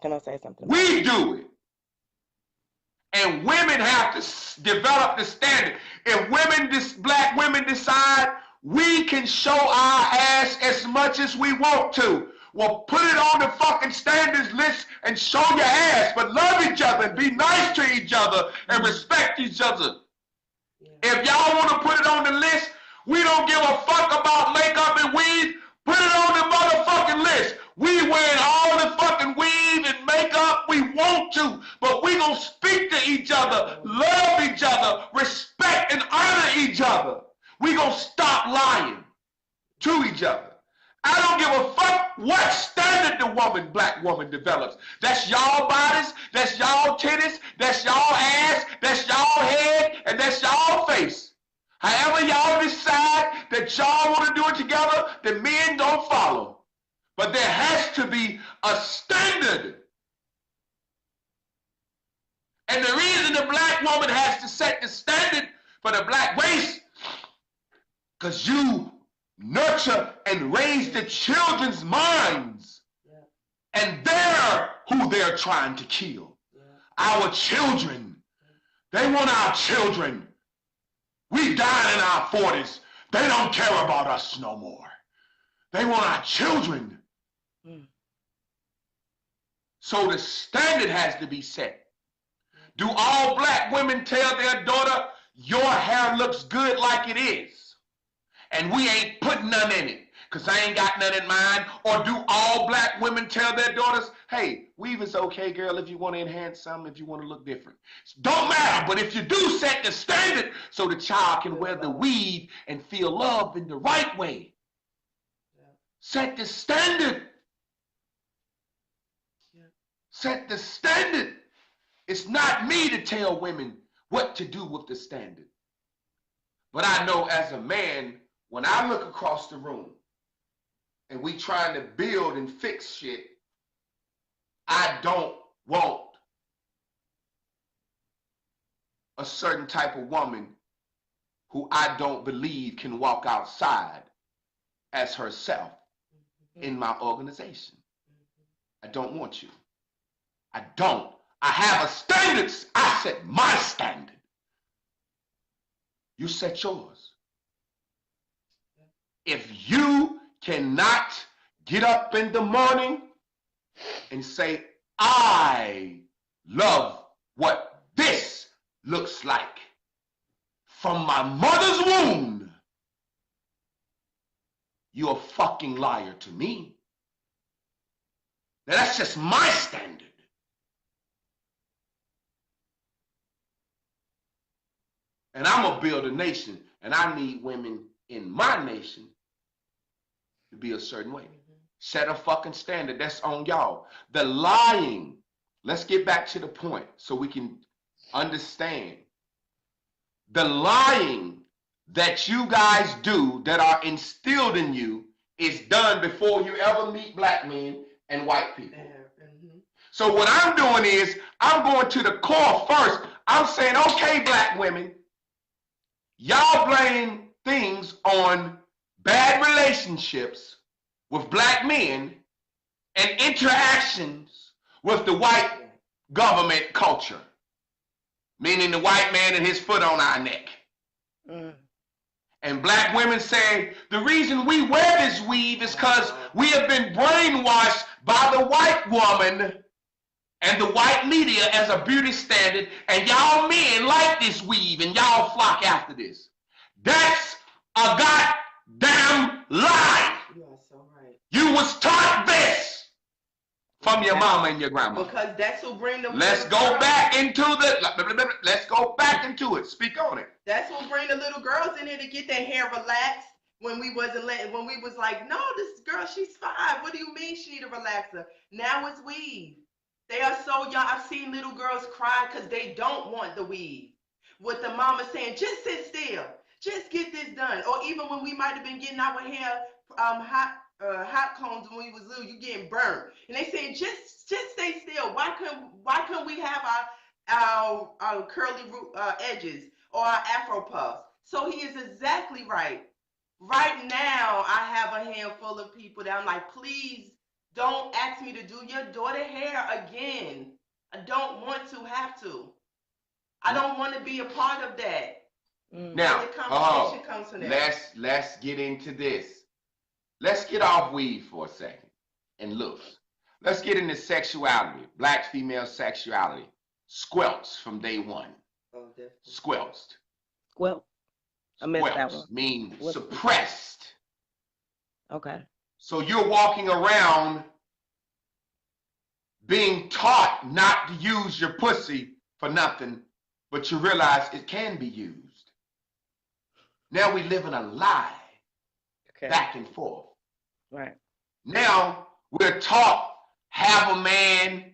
Can I say something? We do it. And women have to develop the standard. If black women decide we can show our ass as much as we want to, well, put it on the fucking standards list and show your ass, but love each other and be nice to each other and respect each other. If y'all want to put it on the list, we don't give a fuck about makeup and weave. Put it on the motherfucking list. We wearing all the fucking weave and makeup we want to, but we gonna speak to each other, love each other, respect and honor each other. We gonna stop lying to each other. I don't give a fuck what standard the black woman develops. That's y'all bodies, that's y'all titties, that's y'all ass, that's y'all head, and that's y'all face. However y'all decide that y'all want to do it together, the men don't follow. But there has to be a standard. And the reason the black woman has to set the standard for the black race, because you nurture and raise the children's minds. And they're who they're trying to kill. Our children. They want our children. We died in our 40s. They don't care about us no more. They want our children. So the standard has to be set. Do all black women tell their daughter, your hair looks good like it is, and we ain't putting none in it, because I ain't got none in mine. Or do all black women tell their daughters, hey, weave is okay, girl, if you want to enhance something, if you want to look different. Don't matter, but if you do, set the standard so the child can wear the weave and feel love in the right way. Set the standard. Set the standard. It's not me to tell women what to do with the standard. But I know as a man, when I look across the room and we trying to build and fix shit, I don't want a certain type of woman who I don't believe can walk outside as herself in my organization. I don't want you. I don't. I have a standard. I set my standard. You set yours. If you cannot get up in the morning and say, I love what this looks like from my mother's womb, you're a fucking liar to me. Now that's just my standard. And I'm gonna build a nation, and I need women in my nation to be a certain way. Set a fucking standard. That's on y'all. The lying, let's get back to the point so we can understand. The lying that you guys do that are instilled in you is done before you ever meet black men and white people. So what I'm doing is I'm going to the core first. I'm saying, okay, black women, y'all blame things on bad relationships with black men and interactions with the white government culture, meaning the white man and his foot on our neck. And black women say, the reason we wear this weave is because we have been brainwashed by the white woman and the white media as a beauty standard, and y'all men like this weave and y'all flock after this. That's a goddamn lie. You are so right. You was taught this from your mama and your grandma. Because that's who bring the Let's go back into let's go back into it. Speak on it. That's what bring the little girls in here to get their hair relaxed when we wasn't letting, when we was like, no, this girl, she's 5. What do you mean she need a relaxer? Now it's weave. They are so young. I've seen little girls cry because they don't want the weave. With the mama saying, just sit still. Just get this done. Or even when we might have been getting our hair hot combs when we was little, you getting burned. And they saying, just stay still. Why couldn't we have our curly edges or our afro puffs? So he is exactly right. Right now, I have a handful of people that I'm like, please don't ask me to do your daughter hair again. I don't want to have to. I don't want to be a part of that. Now, the conversation comes from that. let's get into this. Let's get off weave for a second and looks. Let's get into sexuality, black female sexuality. Squelched from day one. Oh, definitely. Squelched. Well, I missed that Squelched one. mean What's- suppressed. Okay. So you're walking around being taught not to use your pussy for nothing, but you realize it can be used. Now we live in a lie, Okay. back and forth. Right. Now we're taught have a man,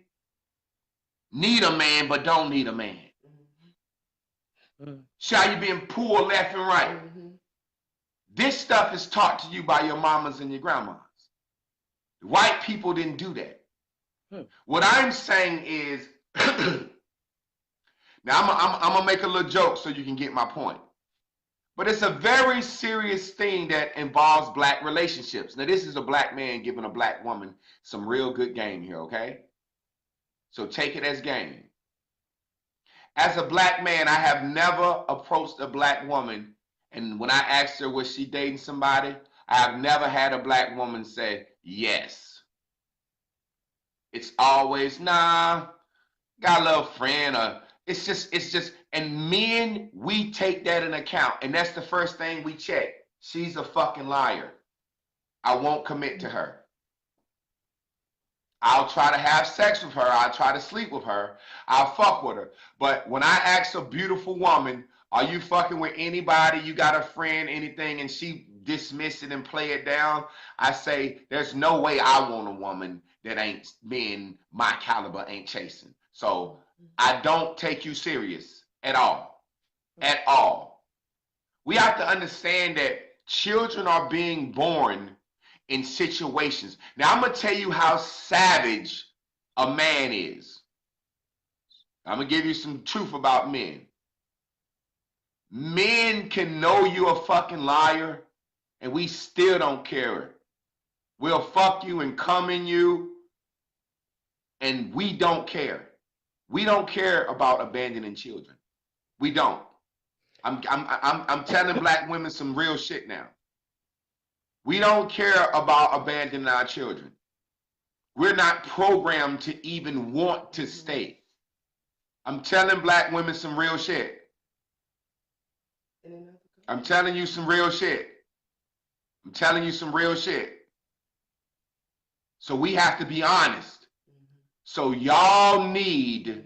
need a man, but don't need a man. Shall you being poor left and right? This stuff is taught to you by your mamas and your grandmas. White people didn't do that. What I'm saying is, now I'm gonna make a little joke so you can get my point. But it's a very serious thing that involves black relationships. Now this is a black man giving a black woman some real good game here, okay? So take it as game. As a black man, I have never approached a black woman, and when I asked her was she dating somebody, I have never had a black woman say yes. It's always, nah, got a little friend, or and men, we take that in account. And that's the first thing we check. She's a fucking liar. I won't commit to her. I'll try to have sex with her. I'll try to sleep with her. I'll fuck with her. But when I ask a beautiful woman, are you fucking with anybody? You got a friend, anything, and she dismiss it and play it down, I say, there's no way I want a woman that ain't being my caliber, ain't chasing. So I don't take you serious at all. At all. We have to understand that children are being born in situations. Now, I'm going to tell you how savage a man is. I'm going to give you some truth about men. Men can know you're a fucking liar, and we still don't care. We'll fuck you and come in you, and we don't care. We don't care about abandoning children. We don't. I'm telling black women some real shit now. We don't care about abandoning our children. We're not programmed to even want to stay. I'm telling black women some real shit. I'm telling you some real shit. I'm telling you some real shit. So we have to be honest. So y'all need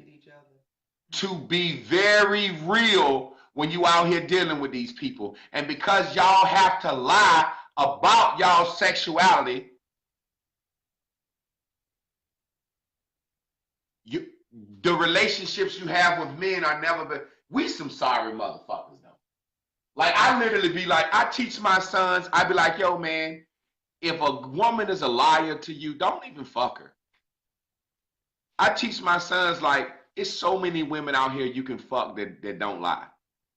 to be very real when you out here dealing with these people. And because y'all have to lie about y'all sexuality, the relationships you have with men are never been. We some sorry motherfuckers though. Like I literally be like, I teach my sons, I be like, yo man, if a woman is a liar to you, don't even fuck her. I teach my sons like, it's so many women out here you can fuck that don't lie.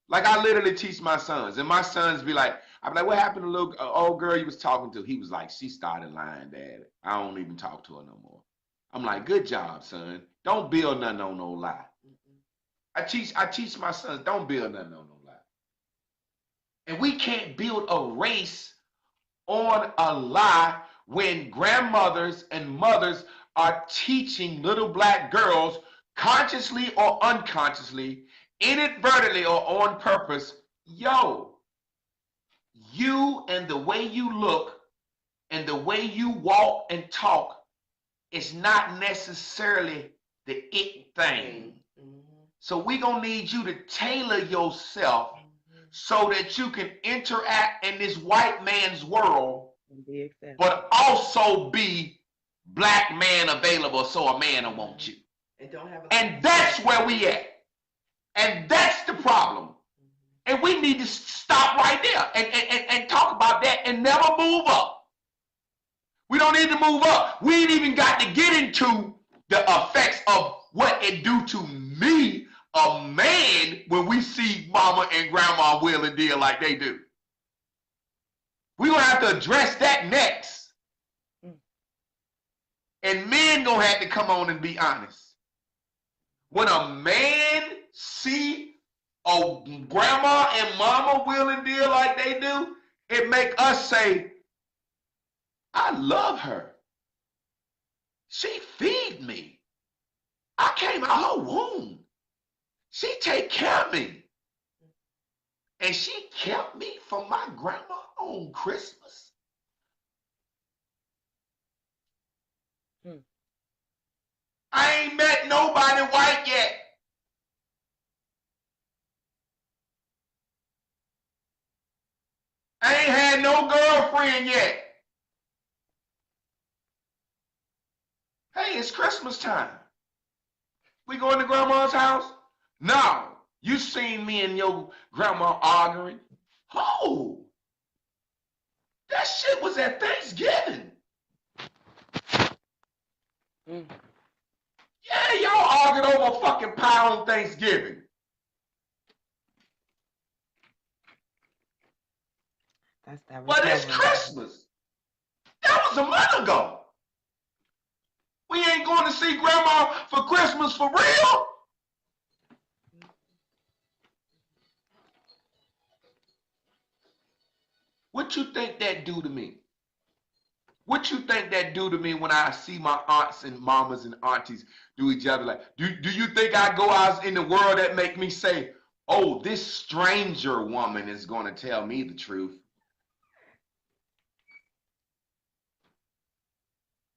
Like I literally teach my sons, and my sons be like, I'm like, what happened to the little old girl you was talking to? He was like, she started lying, Dad. I don't even talk to her no more. I'm like, good job, son. Don't build nothing on no lie. I teach my sons, don't build nothing on no lie. And we can't build a race on a lie when grandmothers and mothers are teaching little black girls consciously or unconsciously, inadvertently or on purpose, yo, you and the way you look and the way you walk and talk is not necessarily the it thing. So we're going to need you to tailor yourself so that you can interact in this white man's world, but also be black man available so a man will want you. And that's where we at. And that's the problem. And we need to stop right there and talk about that and never move up. We don't need to move up. We ain't even got to get into the effects of what it do to me, a man, when we see mama and grandma will and deal like they do. We're going to have to address that next. And men going to have to come on and be honest. When a man see a grandma and mama will and deal like they do, it make us say, I love her. She feed me. I came out her womb. She take care of me. And she kept me from my grandma on Christmas. I ain't met nobody white yet. I ain't had no girlfriend yet. Hey, it's Christmas time. We going to grandma's house? No. You seen me and your grandma arguing? Oh, that shit was at Thanksgiving. Yeah, y'all argued over a fucking pie on Thanksgiving. But it's Christmas. That was a month ago. We ain't going to see grandma for Christmas for real. What you think that do to me? What you think that do to me when I see my aunts and mamas and aunties do each other? Like, do you think I go out in the world that make me say, oh, this stranger woman is going to tell me the truth?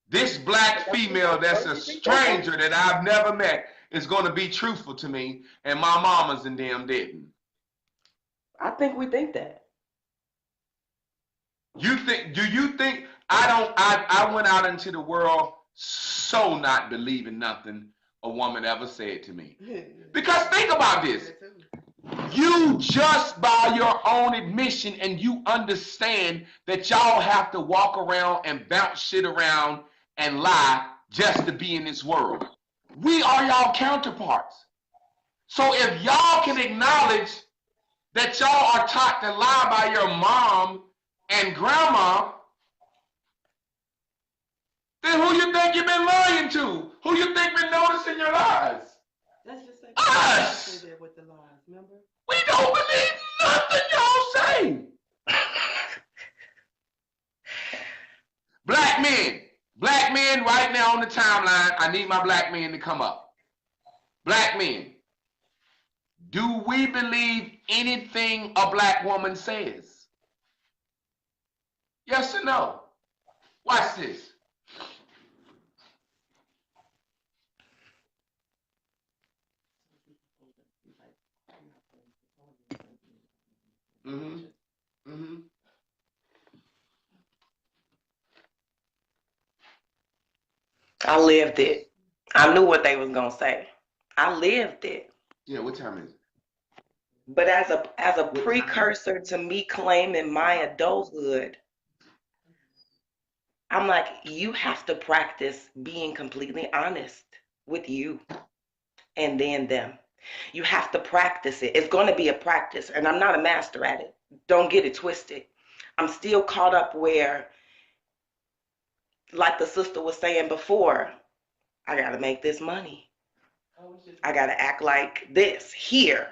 This black female that's a stranger that I've never met is going to be truthful to me, and my mamas and them didn't. I think we think that. Do you think I went out into the world so not believing nothing a woman ever said to me. Because think about this. You just by your own admission and you understand that y'all have to walk around and bounce shit around and lie just to be in this world. We are y'all counterparts. So if y'all can acknowledge that y'all are taught to lie by your mom and grandma, then who you think you've been lying to? Who you think been noticing your lies? Let's just say us. there with the lies, remember? We don't believe nothing y'all say. Black men right now on the timeline, I need my black men to come up. Black men, do we believe anything a black woman says? Yes or no? Watch this. Mm-hmm. Mm-hmm. I lived it. I knew what they was gonna say. I lived it. Yeah, what time is it? But as a precursor to me claiming my adulthood, I'm like, you have to practice being completely honest with you and then them. You have to practice it. It's going to be a practice, and I'm not a master at it. Don't get it twisted. I'm still caught up where, like the sister was saying before, I got to make this money. I got to act like this here.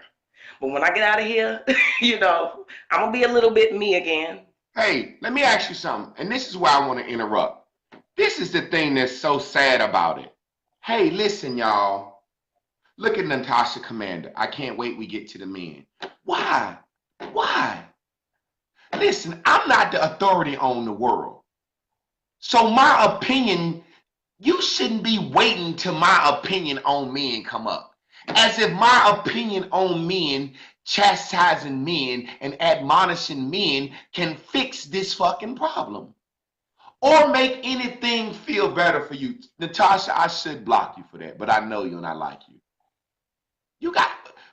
But when I get out of here, I'm going to be a little bit me again. Hey, let me ask you something, and this is why I want to interrupt. This is the thing that's so sad about it. Hey, listen, y'all. Look at Natasha Commander. I can't wait we get to the men. Why? Why? Listen, I'm not the authority on the world. So my opinion, you shouldn't be waiting till my opinion on men come up. As if my opinion on men, chastising men and admonishing men can fix this fucking problem. Or make anything feel better for you. Natasha, I should block you for that, but I know you and I like you.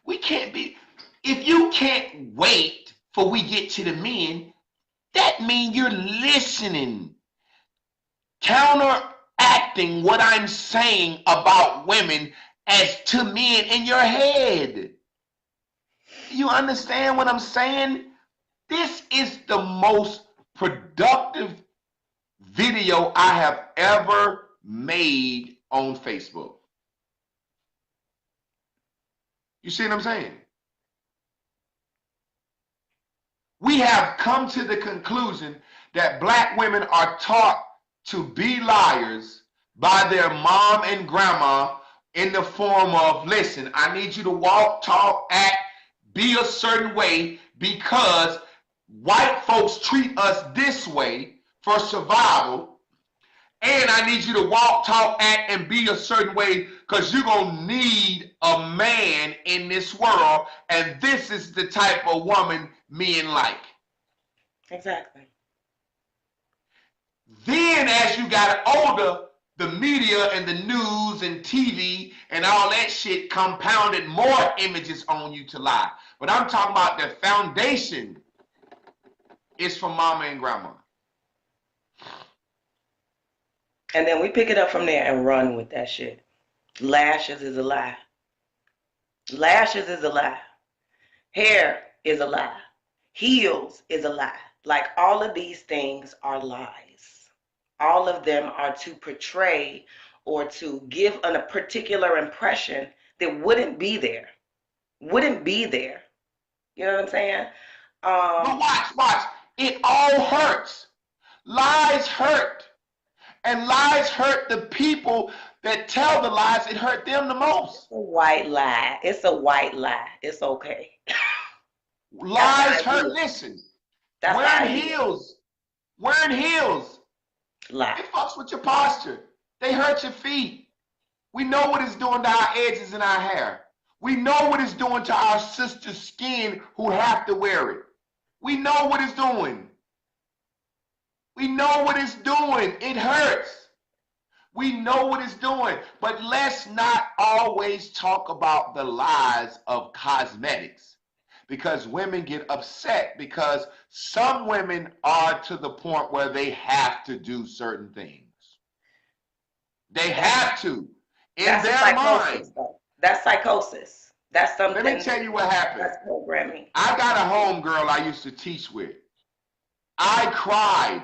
We can't be, if you can't wait for we get to the men, that means you're listening, counteracting what I'm saying about women as to men in your head. You understand what I'm saying? This is the most productive video I have ever made on Facebook. You see what I'm saying? We have come to the conclusion that black women are taught to be liars by their mom and grandma in the form of, listen, I need you to walk, talk, act, be a certain way because white folks treat us this way for survival. And I need you to walk, talk, act, and be a certain way because you're going to need a man in this world. And this is the type of woman men like. Exactly. Then as you got older, the media and the news and TV and all that shit compounded more images on you to lie. But I'm talking about the foundation is from mama and grandma. And then we pick it up from there and run with that shit. Lashes is a lie. Lashes is a lie. Hair is a lie. Heels is a lie. Like all of these things are lies. All of them are to portray or to give a particular impression that wouldn't be there. Wouldn't be there. You know what I'm saying? But watch. It all hurts. Lies hurt. And lies hurt the people that tell the lies. It hurt them the most. It's a white lie. It's a white lie. It's okay. Lies the hurt. idea. Listen, That's the wearing idea. heels, wearing heels, Lie. it fucks with your posture. They hurt your feet. We know what it's doing to our edges and our hair. We know what it's doing to our sister's skin who have to wear it. We know what it's doing. We know what it's doing. It hurts. We know what it's doing. But let's not always talk about the lies of cosmetics, because women get upset because some women are to the point where they have to do certain things. They have to. In That's their psychosis, mind. though. That's psychosis. That's something. Let me tell you what happened. That's programming. I got a homegirl I used to teach with. I cried.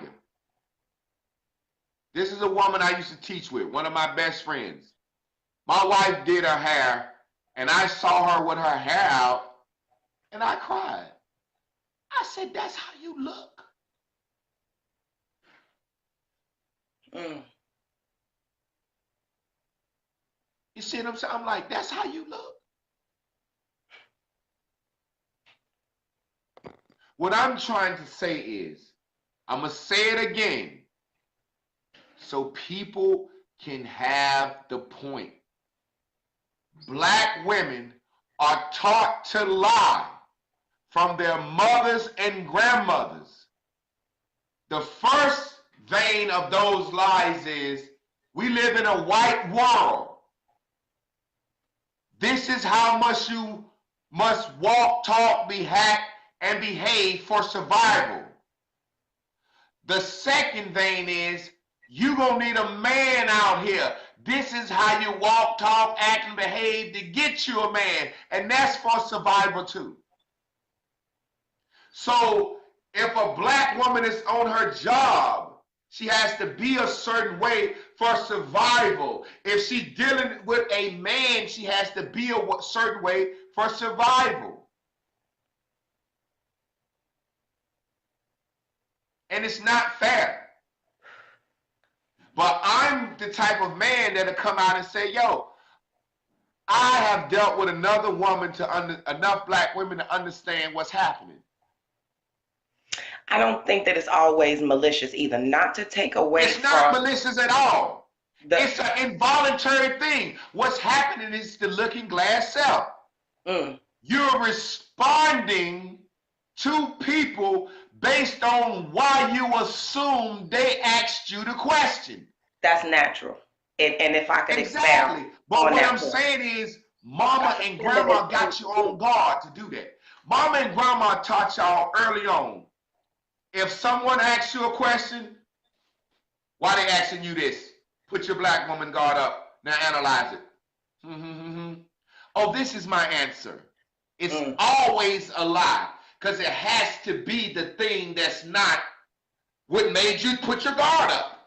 This is a woman I used to teach with, one of my best friends. My wife did her hair, and I saw her with her hair out, and I cried. I said, that's how you look. Mm. You see what I'm saying? I'm like, that's how you look. What I'm trying to say is, I'm going to say it again so people can have the point. Black women are taught to lie from their mothers and grandmothers. The first vein of those lies is, we live in a white world. This is how much you must walk, talk, act, and behave for survival. The second vein is, you're going to need a man out here. This is how you walk, talk, act, and behave to get you a man. And that's for survival too. So if a black woman is on her job, she has to be a certain way for survival. If she's dealing with a man, she has to be a certain way for survival. And it's not fair. But I'm the type of man that'll come out and say, yo, I have dealt with another woman enough black women to understand what's happening. I don't think that it's always malicious either. Not to take away It's not from malicious at all. It's an involuntary thing. What's happening is the looking glass self. You're responding to people based on why you assume they asked you the question. That's natural. And if I could Exactly. expound But on what that I'm point. saying is, mama and grandma got you on guard to do that. Mama and grandma taught y'all early on. If someone asks you a question, why they asking you this? Put your black woman guard up. Now analyze it. Oh, this is my answer. It's always a lie, because it has to be the thing that's not what made you put your guard up.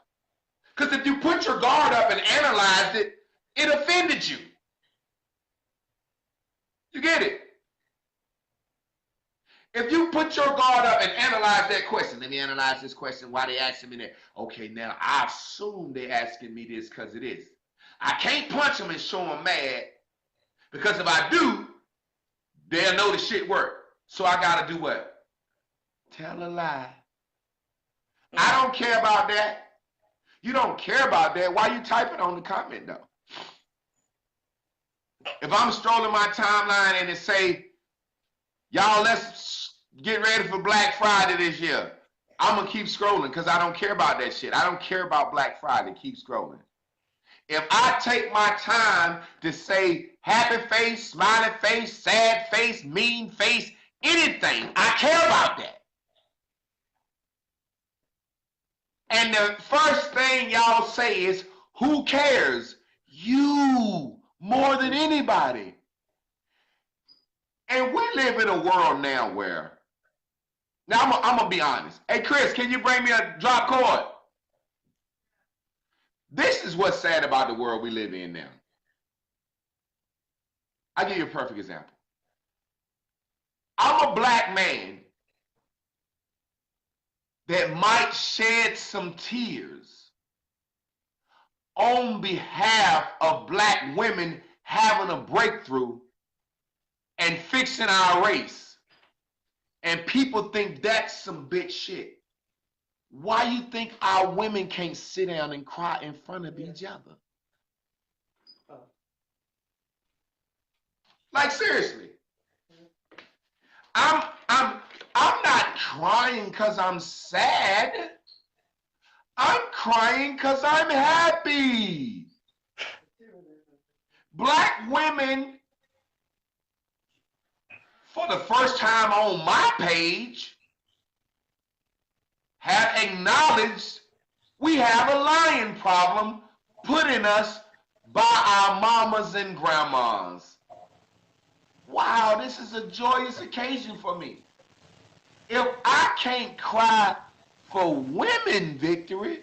Because if you put your guard up and analyzed it, it offended you. You get it? If you put your guard up and analyze that question, let me analyze this question, why they asking me that? Okay, now I assume they asking me this because it is. I can't punch them and show them mad, because if I do, they'll know the shit work. So I got to do what? Tell a lie. I don't care about that. You don't care about that. Why you typing on the comment though? If I'm strolling my timeline and it say, y'all, let's get ready for Black Friday this year, I'm going to keep scrolling because I don't care about that shit. I don't care about Black Friday. Keep scrolling. If I take my time to say happy face, smiling face, sad face, mean face, anything, I care about that. And the first thing y'all say is, who cares? You, more than anybody. And we live in a world now where, now I'm going to be honest. Hey, Chris, can you bring me a drop chord? This is what's sad about the world we live in now. I'll give you a perfect example. I'm a black man that might shed some tears on behalf of black women having a breakthrough and fixing our race. And people think that's some bitch shit. Why you think our women can't sit down and cry in front of each other? Like seriously. I'm not crying because I'm sad. I'm crying because I'm happy. Black women, for the first time on my page, have acknowledged we have a lying problem put in us by our mamas and grandmas. Wow, this is a joyous occasion for me. If I can't cry for women victory,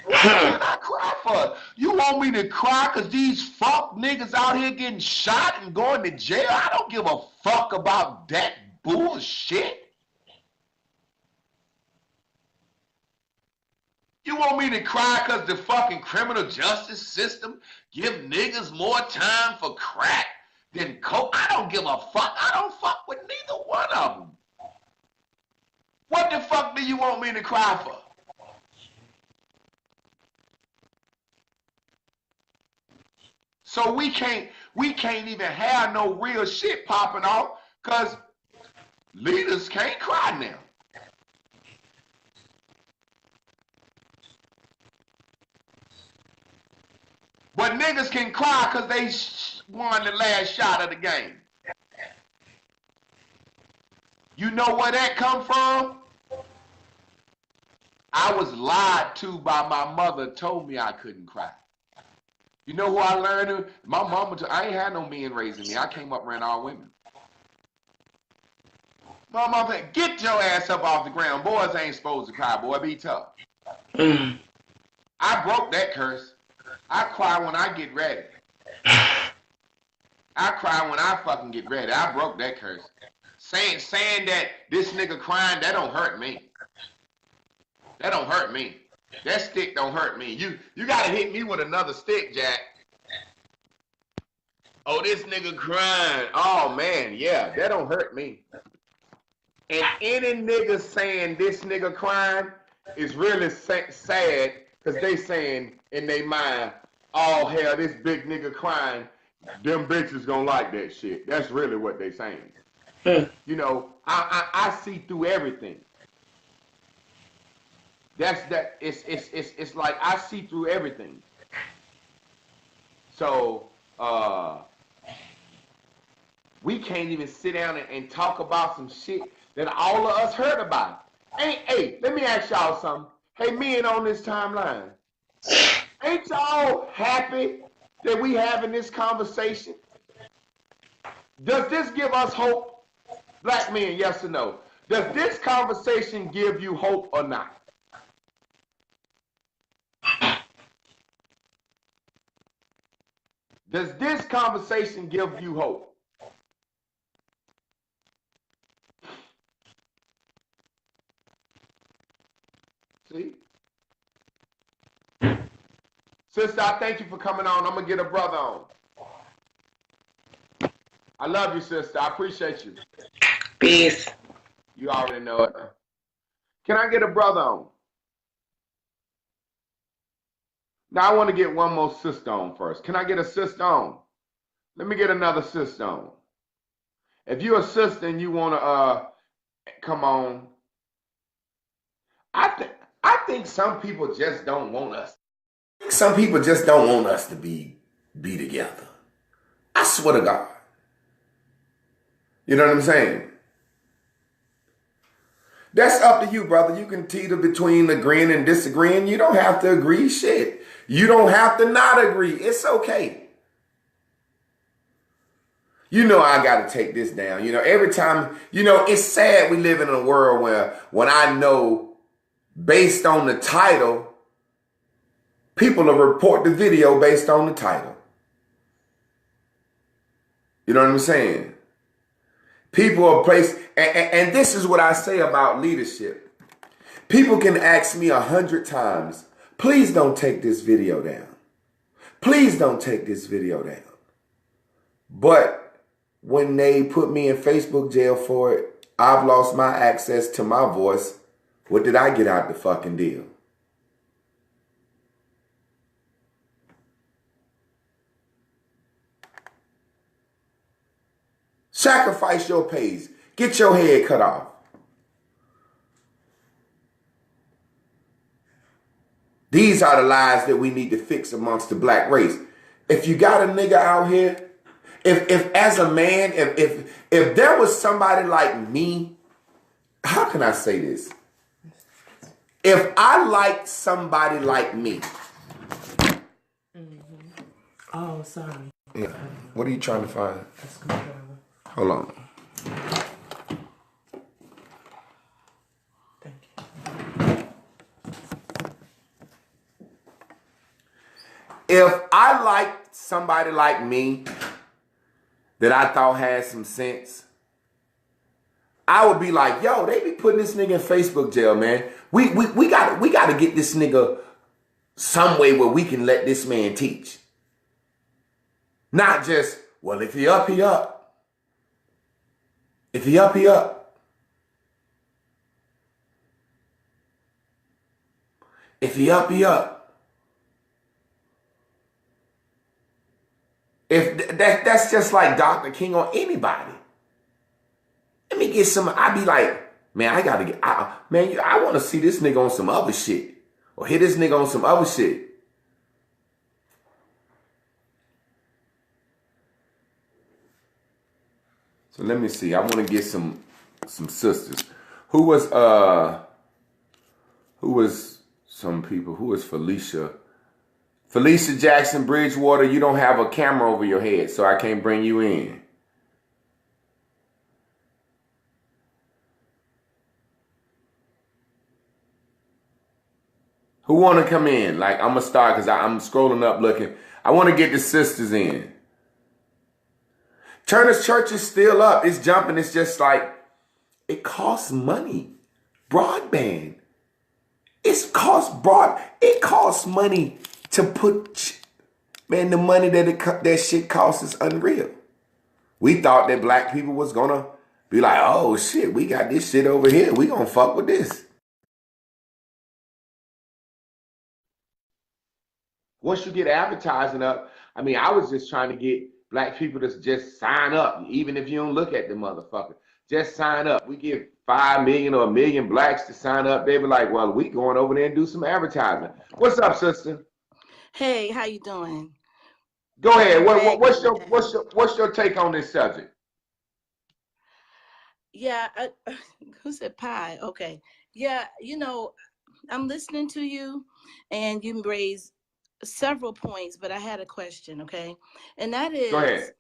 what can I cry for? You want me to cry because these fuck niggas out here getting shot and going to jail? I don't give a fuck about that bullshit. You want me to cry because the fucking criminal justice system give niggas more time for crack than coke? I don't give a fuck. I don't fuck with neither one of them. What the fuck do you want me to cry for? So we can't even have no real shit popping off because leaders can't cry now. But niggas can cry because they won the last shot of the game. You know where that come from? I was lied to by my mother, told me I couldn't cry. You know who I learned? My mama, I ain't had no men raising me. I came up around all women. My mama said, get your ass up off the ground. Boys ain't supposed to cry, boy, be tough. I broke that curse. I cry when I get ready. I cry when I fucking get ready. I broke that curse. Saying that this nigga crying, that don't hurt me. That don't hurt me. That stick don't hurt me. You gotta hit me with another stick, Jack. Oh, this nigga crying. Oh man, yeah, that don't hurt me. And any nigga saying this nigga crying is really sad because they saying in their mind, oh hell, this big nigga crying, them bitches gonna like that shit. That's really what they saying. You know, I see through everything. It's like I see through everything. So we can't even sit down and talk about some shit that all of us heard about. Hey, let me ask y'all something. Hey, men on this timeline, ain't y'all happy that we having this conversation? Does this give us hope? Black men, yes or no? Does this conversation give you hope or not? Does this conversation give you hope? See? Sister, I thank you for coming on. I'm going to get a brother on. I love you, sister. I appreciate you. Peace. You already know it. Can I get a brother on? Now, I want to get one more sister on first. Can I get a sister on? Let me get another sister on. If you're a sister and you want to come on, I think some people just don't want us. Some people just don't want us to be together. I swear to God. You know what I'm saying? That's up to you, brother. You can teeter between agreeing and disagreeing. You don't have to agree shit. You don't have to not agree. It's okay. You know I got to take this down. You know, every time, you know, it's sad we live in a world where when I know based on the title, people will report the video based on the title. You know what I'm saying? People are placed, and this is what I say about leadership. People can ask me 100 times, please don't take this video down. Please don't take this video down. But when they put me in Facebook jail for it, I've lost my access to my voice. What did I get out the fucking deal? Sacrifice your page. Get your head cut off. These are the lies that we need to fix amongst the black race. If you got a nigga out here, if as a man, if there was somebody like me, how can I say this? If I liked somebody like me. Oh, sorry. Yeah. What are you trying to find? A screwdriver. Hold on. Thank you. If I liked somebody like me that I thought had some sense, I would be like, yo, they be putting this nigga in Facebook jail, man. We gotta get this nigga some way where we can let this man teach. Not just, well, if he up, he up. If he up, he up. If he up, he up. If that's just like Dr. King on anybody. Let me get some, I be like, man, I gotta get, I want to see this nigga on some other shit. Or hit this nigga on some other shit. So let me see. I want to get some sisters. Who was some people? Who was Felicia? Felicia Jackson Bridgewater, you don't have a camera over your head, so I can't bring you in. Who want to come in? Like, I'm going to start because I'm scrolling up looking. I want to get the sisters in. Turner's Church is still up. It's jumping. It's just like, it costs money. Broadband. It costs money to put, man, the money that shit costs is unreal. We thought that black people was going to be like, oh shit, we got this shit over here. We going to fuck with this. Once you get advertising up, I mean, I was just trying to get black people to just sign up, even if you don't look at the motherfucker. Just sign up. We give 5 million or 1 million blacks to sign up. They be like, well, we going over there and do some advertising. What's up, sister? Hey, how you doing? Go ahead. What's your take on this subject? Yeah, who said pie? Okay. Yeah, I'm listening to you, and you raised several points, but I had a question, okay? And that is, go ahead.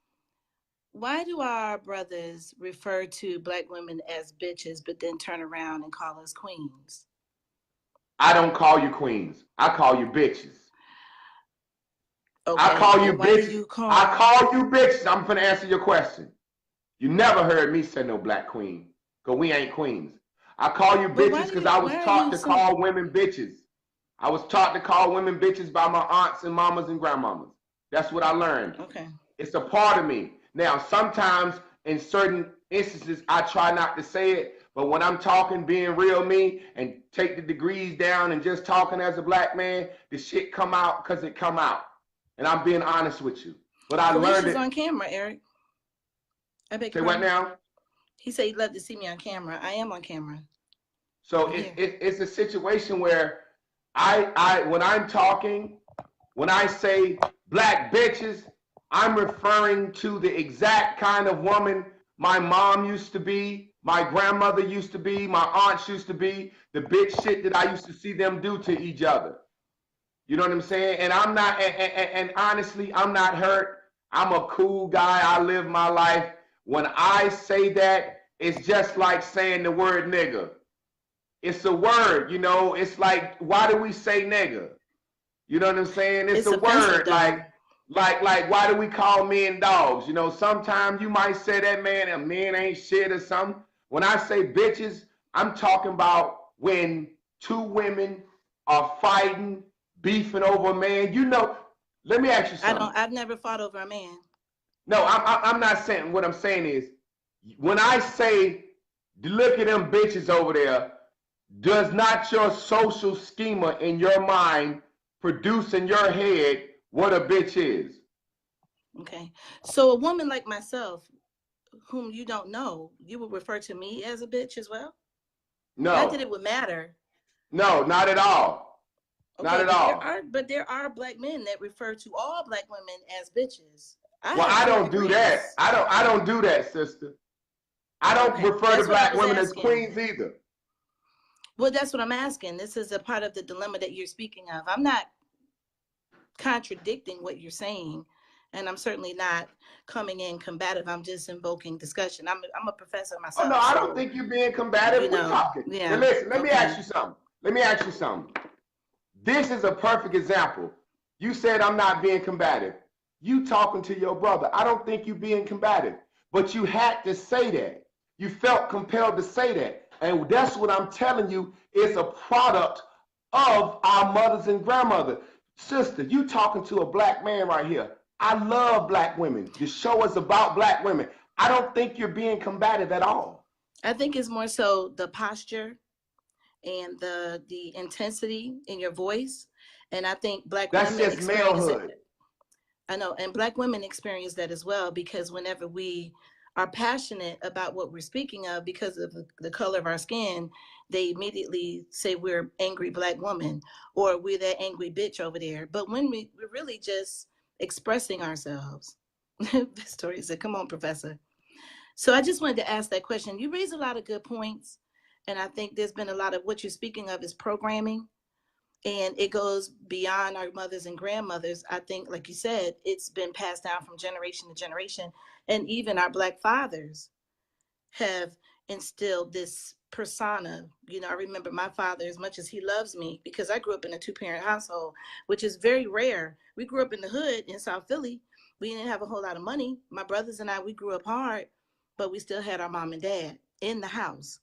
Why do our brothers refer to black women as bitches, but then turn around and call us queens? I don't call you queens. I call you bitches. Okay. I call you bitches. I call you bitches. I'm finna answer your question. You never heard me say no black queen, because we ain't queens. I call you bitches because I was taught to call women bitches. I was taught to call women bitches by my aunts and mamas and grandmamas. That's what I learned. Okay. It's a part of me. Now, sometimes in certain instances, I try not to say it, but when I'm talking, being real me, and take the degrees down and just talking as a black man, the shit come out because it come out. And I'm being honest with you. But I learned it. on camera, Eric. I beg your pardon. Say what now? He said he'd love to see me on camera. I am on camera. So it's a situation where when I'm talking, when I say black bitches, I'm referring to the exact kind of woman my mom used to be, my grandmother used to be, my aunts used to be, the bitch shit that I used to see them do to each other. You know what I'm saying? And I'm not, and honestly, I'm not hurt. I'm a cool guy. I live my life. When I say that, it's just like saying the word nigga. It's a word, it's like, why do we say nigga? You know what I'm saying? It's a word, like why do we call men dogs? Sometimes you might say that man ain't shit or something. When I say bitches, I'm talking about when two women are fighting, beefing over a man. Let me ask you something. I've never fought over a man. No, I'm not saying. What I'm saying is, when I say, look at them bitches over there, does not your social schema in your mind produce in your head what a bitch is? Okay. So a woman like myself, whom you don't know, you would refer to me as a bitch as well? Not that No, it would matter. no, not at all. Not Okay, at all. but there are black men that refer to all black women as bitches. Well, have I 2 don't do that. degrees. I don't do that, sister. I don't Okay, refer to that's what I black was women as asking. queens either. Well, that's what I'm asking. This is a part of the dilemma that you're speaking of. I'm not contradicting what you're saying, and I'm certainly not coming in combative. I'm just invoking discussion. I'm a professor Oh no, myself, I don't so think you're being combative. you We're know, talking. Now yeah. listen, let me Okay. ask you something. Let me ask you something. This is a perfect example. You said I'm not being combative. You talking to your brother. I don't think you being combative, but you had to say that. You felt compelled to say that. And that's what I'm telling you. It's a product of our mothers and grandmothers. Sister, you talking to a black man right here. I love black women. The show is about black women. I don't think you're being combative at all. I think it's more so the posture and the intensity in your voice, and I think black That's women just experience it. malehood. I know, and black women experience that as well, because whenever we are passionate about what we're speaking of because of the color of our skin, they immediately say we're angry black woman or we're that angry bitch over there. But when we're really just expressing ourselves. Victoria said, come on, Professor. So I just wanted to ask that question. You raise a lot of good points, and I think there's been a lot of what you're speaking of is programming, and it goes beyond our mothers and grandmothers. I think, like you said, it's been passed down from generation to generation, and even our black fathers have instilled this persona. You know, I remember my father, as much as he loves me, because I grew up in a 2-parent household, which is very rare. We grew up in the hood in South Philly. We didn't have a whole lot of money. My brothers and I, we grew up hard, but we still had our mom and dad in the house.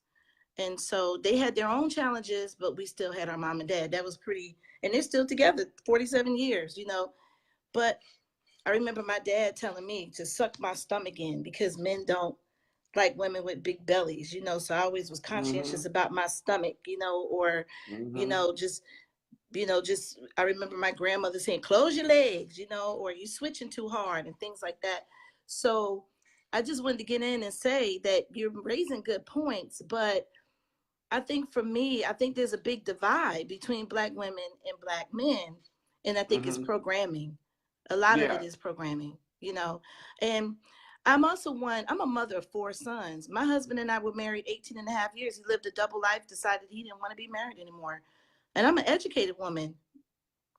And so they had their own challenges, but we still had our mom and dad. That was pretty, and they're still together 47 years, you know. But I remember my dad telling me to suck my stomach in because men don't like women with big bellies, you know. So I always was conscientious about my stomach, you know, or, you know, just, I remember my grandmother saying, close your legs, you know, or you switching too hard and things like that. So I just wanted to get in and say that you're raising good points, but I think for me, I think there's a big divide between black women and black men. And I think it's programming. A lot of it is programming, you know. And I'm a mother of 4 sons. My husband and I were married 18 and a half years. He lived a double life, decided he didn't want to be married anymore. And I'm an educated woman,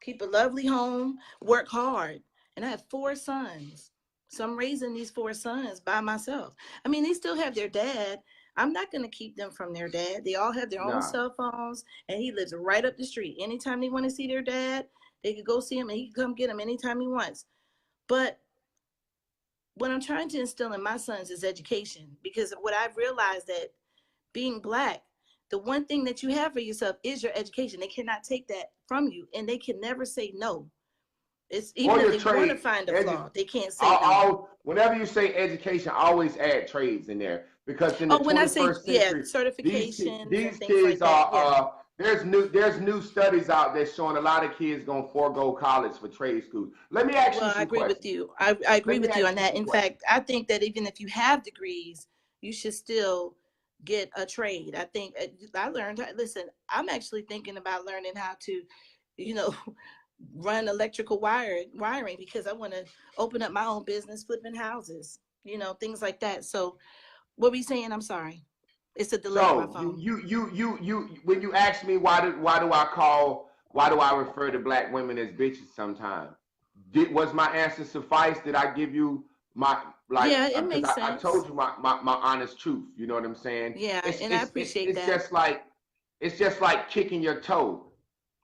keep a lovely home, work hard. And I have 4 sons. So I'm raising these 4 sons by myself. I mean, they still have their dad. I'm not going to keep them from their dad. They all have their own cell phones, and he lives right up the street. Anytime they want to see their dad, they could go see him, and he can come get them anytime he wants. But what I'm trying to instill in my sons is education, because what I've realized that being black, the one thing that you have for yourself is your education. They cannot take that from you, and they can never say no. It's even if they want to find a flaw, they can't say no. Whenever you say education, always add trades in there, because in the when I say 21st century, certifications, these and kids like are there's new studies out there showing a lot of kids gonna forego college for trade schools. Let me ask you some questions. I agree with you. I agree with you on that. In fact, I think that even if you have degrees, you should still get a trade. I think I learned. Listen, I'm actually thinking about learning how to, you know, run electrical wiring, because I want to open up my own business flipping houses, you know, things like that. So what were you saying? I'm sorry. It's a delay on my phone. You when you ask me why do I refer to black women as bitches sometimes? Was my answer suffice? Did I give you my yeah, it makes sense. I told you my honest truth. You know what I'm saying? Yeah, and I appreciate that. It's just like kicking your toe.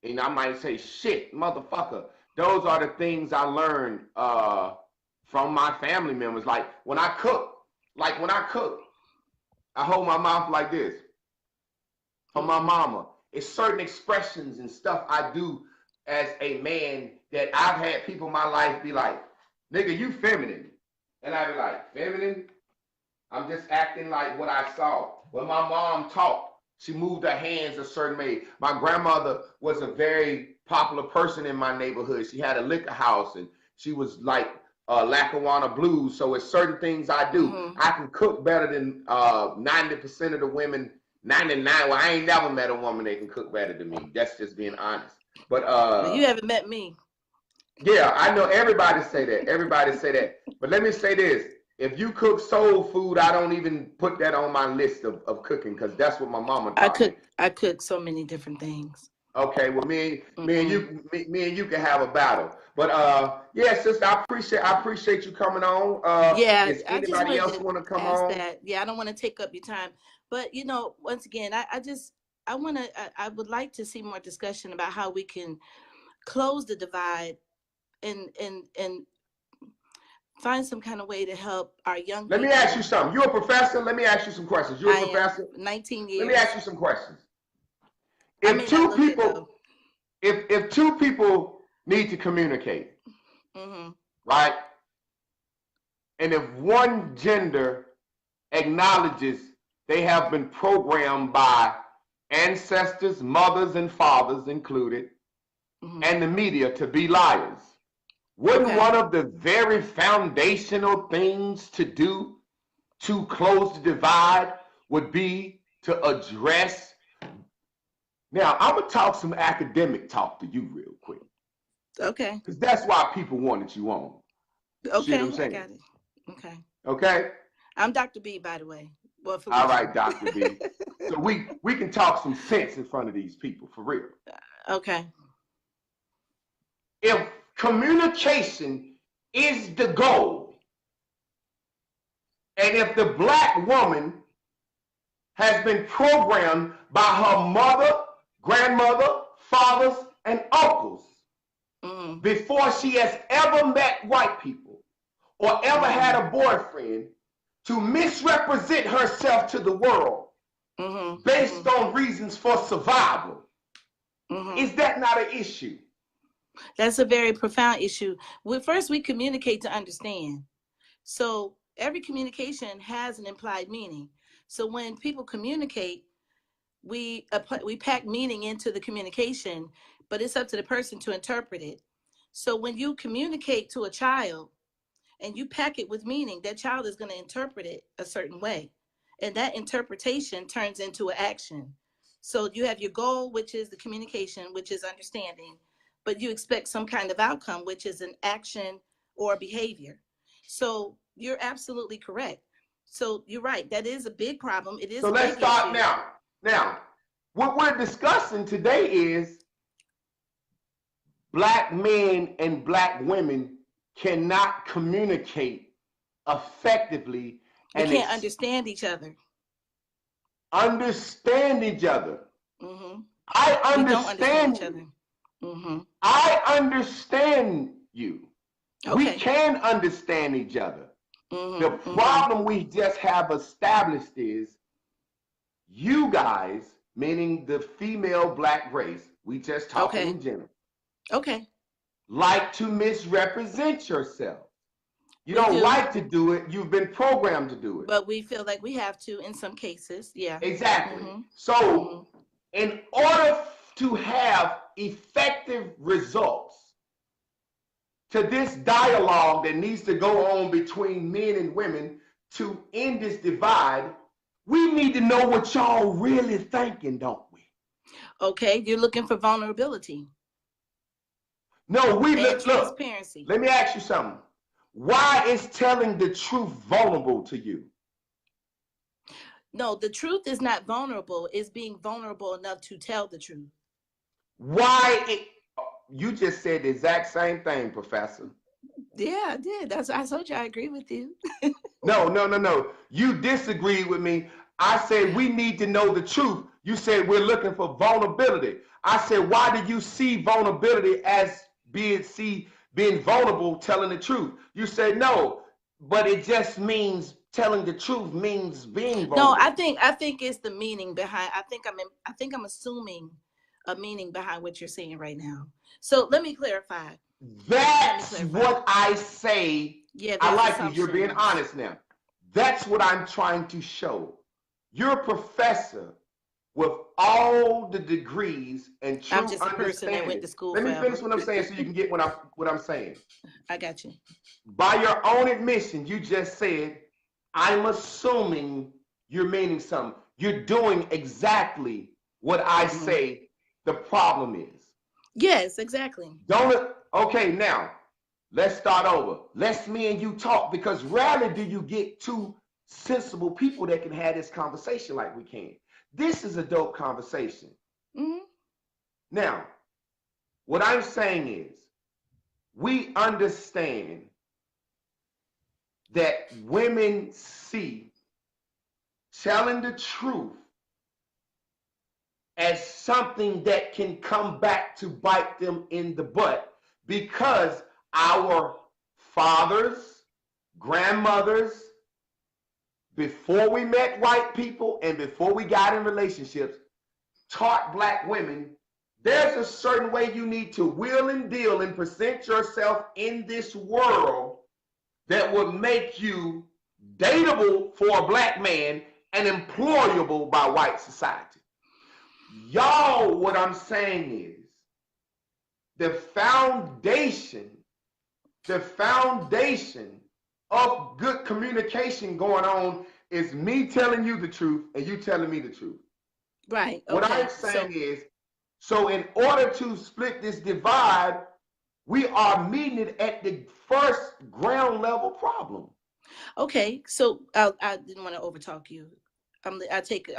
And I might say, shit, motherfucker. Those are the things I learned from my family members. Like when I cook, I hold my mouth like this. For my mama, it's certain expressions and stuff I do as a man that I've had people in my life be like, nigga, you feminine. And I be like, feminine? I'm just acting like what I saw. When my mom talked, she moved her hands a certain way. My grandmother was a very popular person in my neighborhood. She had a liquor house and she was like Lackawanna Blues. So it's certain things I do. Mm-hmm. I can cook better than 90% of the women. 99. Well, I ain't never met a woman that can cook better than me. That's just being honest. But you haven't met me. yeah, I know everybody say that. Everybody say that. But let me say this. If you cook soul food, I don't even put that on my list of cooking because that's what my mama taught me. I cook so many different things. Okay, well me and you can have a battle. But yeah, sister, I appreciate you coming on. Yeah, does I just anybody wanted else to want to come ask on? that. Yeah, I don't want to take up your time, but you know, once again, I would like to see more discussion about how we can close the divide and find some kind of way to help our young Let people. me ask you something. You're a professor. Let me ask you some questions. You're a professor. 19 years. Let me ask you some questions. I If may two not look it, people, if two people need to communicate, mm-hmm. right? And if one gender acknowledges they have been programmed by ancestors, mothers, and fathers included, Mm-hmm. and the media to be liars, wouldn't Okay. one of the very foundational things to do to close the divide would be to address? Now, I'm going to talk some academic talk to you real quick. Okay. Because that's why people wanted you on. Okay. See what I'm saying? I got it. Okay. Okay? I'm Dr. B, by the way. Well, All right, Dr. B. So we can talk some sense in front of these people, for real. Okay. If communication is the goal, and if the black woman has been programmed by her mother, grandmother, fathers, and uncles Mm-hmm. before she has ever met white people or ever had a boyfriend, to misrepresent herself to the world Mm-hmm. based on reasons for survival, Mm-hmm. is that not an issue? That's a very profound issue. First, we communicate to understand. So every communication has an implied meaning. So when people communicate, we pack meaning into the communication, but it's up to the person to interpret it. So when you communicate to a child and you pack it with meaning, that child is going to interpret it a certain way. And that interpretation turns into an action. So you have your goal, which is the communication, which is understanding, but you expect some kind of outcome, which is an action or behavior. So you're absolutely correct. So you're right. That is a big problem. It is. So let's start now. Now, what we're discussing today is black men and black women cannot communicate effectively. We can't understand each other. Understand each other. Mm-hmm. I understand. We don't understand each other. Mm-hmm. I understand you. Okay. We can understand each other. Mm-hmm. The problem we just have established is you guys, meaning the female black race, we just talking in general, okay, like to misrepresent yourself. You don't like to do it. You've been programmed to do it. But we feel like we have to in some cases. Yeah. Exactly. Mm-hmm. So in order to have effective results to this dialogue that needs to go on between men and women to end this divide, we need to know what y'all really thinking, don't we? Okay, you're looking for vulnerability. No, look. Transparency. Let me ask you something. Why is telling the truth vulnerable to you? No, the truth is not vulnerable. It's being vulnerable enough to tell the truth. You just said the exact same thing, Professor. Yeah, I did. I told you I agree with you. No. You disagreed with me. I said we need to know the truth. You said we're looking for vulnerability. I said, why do you see vulnerability as being vulnerable, telling the truth? You said no, but it just means telling the truth means being vulnerable. No, I think it's the meaning behind. I think I'm assuming a meaning behind what you're saying right now. So let me clarify. That's what I say. Yeah, I like you. assumptions. You're being honest now. That's what I'm trying to show. You're a professor with all the degrees and true I'm just a person that went to school. Let me finish what I'm saying so you can get what I'm saying. I got you. By your own admission, you just said, I'm assuming you're meaning something. You're doing exactly what I say the problem is. Yes, exactly. Okay, now let's start over. Let's me and you talk, because rarely do you get two sensible people that can have this conversation like we can. This is a dope conversation. Now, what I'm saying is, we understand that women see telling the truth as something that can come back to bite them in the butt, because our fathers, grandmothers, before we met white people and before we got in relationships, taught black women there's a certain way you need to wheel and deal and present yourself in this world that would make you dateable for a black man and employable by white society. Y'all, what I'm saying is, the foundation of good communication going on is me telling you the truth and you telling me the truth. Right. Okay. What I'm saying is, so in order to split this divide, we are meeting it at the first ground level problem. Okay. So I didn't want to overtalk you. I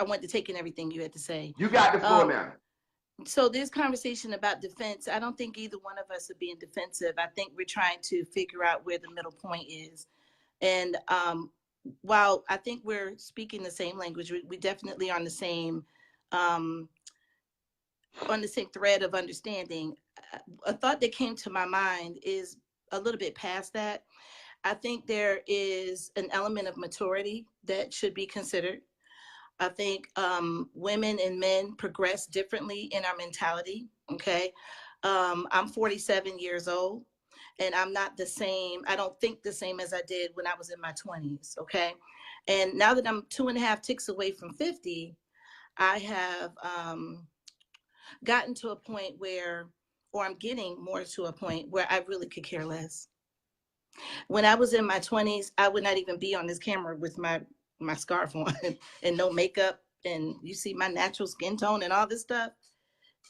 went to take in everything you had to say. You got the floor now. So this conversation about defense, I don't think either one of us are being defensive. I think we're trying to figure out where the middle point is. And while I think we're speaking the same language, we definitely on the same thread of understanding. A thought that came to my mind is a little bit past that. I think there is an element of maturity that should be considered. I think women and men progress differently in our mentality. Okay. I'm 47 years old and I'm not the same. I don't think the same as I did when I was in my 20s. Okay. And now that I'm 2.5 ticks away from 50, I have gotten to a point where, or I'm getting more to a point where I really could care less. When I was in my 20s, I would not even be on this camera with my scarf on and no makeup, and you see my natural skin tone and all this stuff.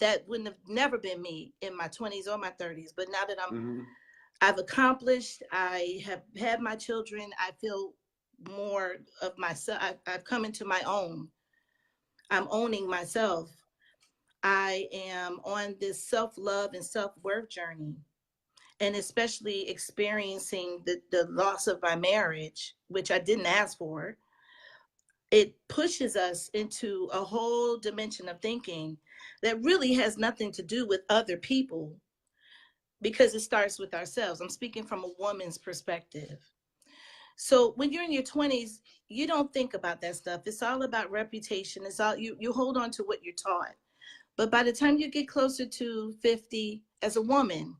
That wouldn't have never been me in my 20s or my 30s. But now that I've accomplished, I have had my children, I feel more of myself. I've come into my own. I'm owning myself. I am on this self-love and self-worth journey, and especially experiencing the loss of my marriage, which I didn't ask for. It pushes us into a whole dimension of thinking that really has nothing to do with other people, because it starts with ourselves. I'm speaking from a woman's perspective. So when you're in your 20s, you don't think about that stuff. It's all about reputation. It's all you hold on to what you're taught. But by the time you get closer to 50 as a woman,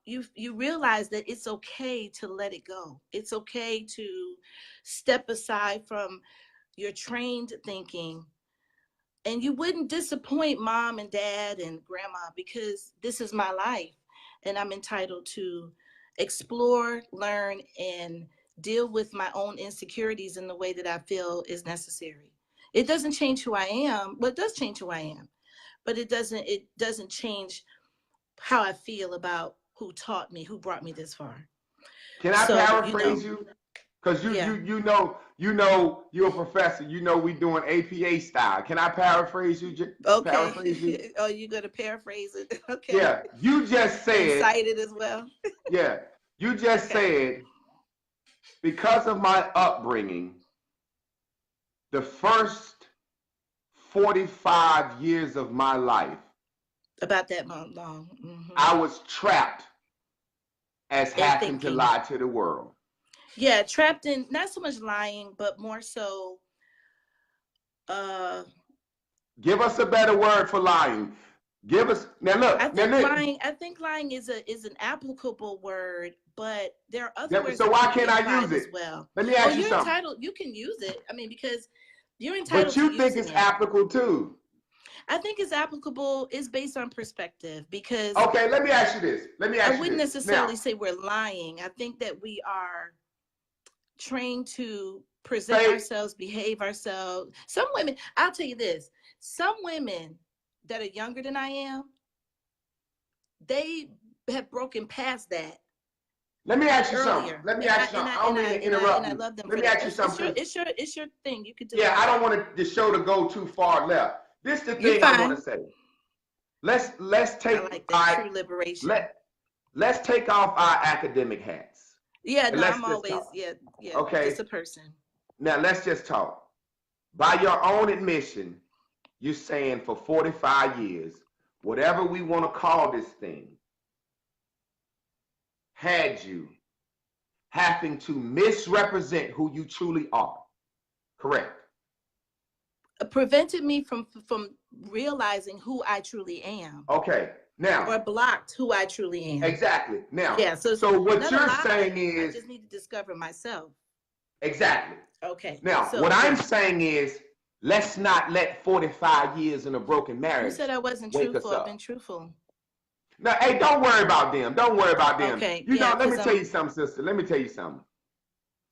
you realize that it's okay to let it go. It's okay to step aside from your trained thinking. And you wouldn't disappoint mom and dad and grandma, because this is my life and I'm entitled to explore, learn, and deal with my own insecurities in the way that I feel is necessary. It doesn't change who I am. Well, it does change who I am, but it doesn't change how I feel about who taught me, who brought me this far. Can I paraphrase you? Because you know you're a professor. You know we doing APA style. Can I paraphrase you? Okay. Paraphrase you? Oh, you're gonna paraphrase it? Okay. Yeah. You just said. Cited as well. Yeah. You just said, because of my upbringing, the first 45 years of my life, about that long, I was trapped as having to lie to the world. Yeah, trapped in not so much lying, but more so Give us a better word for lying. Give us now. Look, I think lying is an applicable word, but there are other words. So that why can be can't I applied use as it? well? Let me ask you You're something. entitled. You can use it. I mean, because you're entitled. But you to think using it's it. applicable too? I think it's applicable. It's based on perspective because. Okay, let me ask you this. I wouldn't necessarily say we're lying. I think that we are trained to present ourselves, behave ourselves. Some women, I'll tell you this, some women that are younger than I am, they have broken past that. Let me ask you earlier. something. Let me ask you something. I don't mean to interrupt you. I love them. Let me ask you something. It's your thing. You could do. Yeah, I don't want the show to go too far left. This is the thing I want to say. Let's take I like that true liberation. Let's take off our academic hats. Yeah, no, I'm always okay. Just a person. Now let's just talk. By your own admission, you're saying for 45 years, whatever we want to call this thing, had you having to misrepresent who you truly are. Correct. Prevented me from realizing who I truly am. Okay. Now, or blocked who I truly am. Exactly. Now, yeah. So what you're saying is, I just need to discover myself. Exactly. Okay. Now, what I'm saying is, let's not let 45 years in a broken marriage. You said I wasn't truthful. I've been truthful. No, hey, don't worry about them. Don't worry about them. Okay. You know, let me tell you something, sister. Let me tell you something.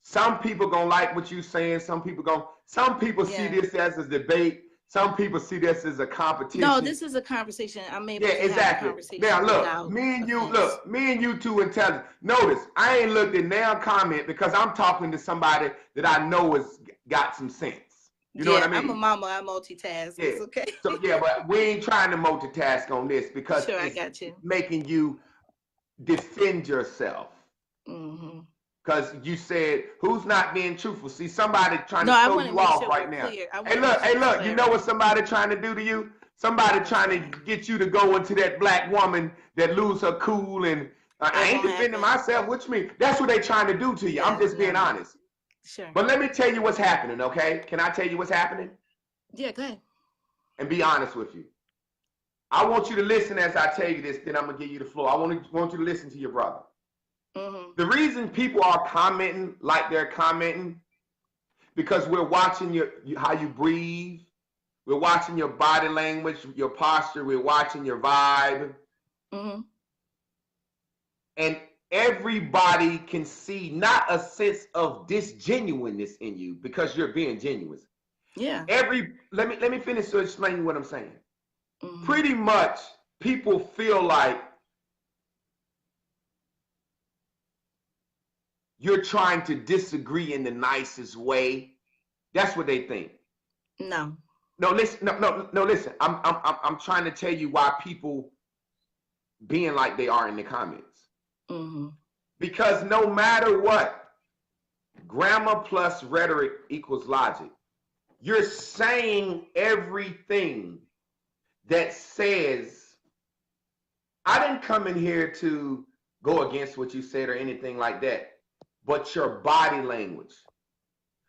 Some people gonna like what you saying. Some people see this as a debate. Some people see this as a competition. No, this is a conversation. I'm able to exactly. have a conversation. Now look, me and you two intelligent. Notice, I ain't looked at now comment because I'm talking to somebody that I know has got some sense. You know what I mean? I'm a mama. I multitask. Yeah. It's okay. So but we ain't trying to multitask on this because I got you. Making you defend yourself. Mm-hmm. Because you said, who's not being truthful? See, somebody trying to throw you off right now. Hey, look, you know what somebody trying to do to you? Somebody trying to get you to go into that black woman that lose her cool and I ain't defending myself. What you mean? That's what they trying to do to you. I'm just being honest. Sure. But let me tell you what's happening, okay? Can I tell you what's happening? Yeah, go ahead. And be honest with you. I want you to listen as I tell you this, then I'm going to give you the floor. I want you to listen to your brother. Mm-hmm. The reason people are commenting like they're commenting because we're watching how you breathe. We're watching your body language, your posture. We're watching your vibe. Mm-hmm. And everybody can see not a sense of disgenuineness in you because you're being genuine. Yeah. Let me finish to explain what I'm saying. Mm-hmm. Pretty much people feel like you're trying to disagree in the nicest way. That's what they think. No. No, listen. No, listen. I'm trying to tell you why people being like they are in the comments. Mm-hmm. Because no matter what, grammar plus rhetoric equals logic. You're saying everything that says, I didn't come in here to go against what you said or anything like that. But your body language,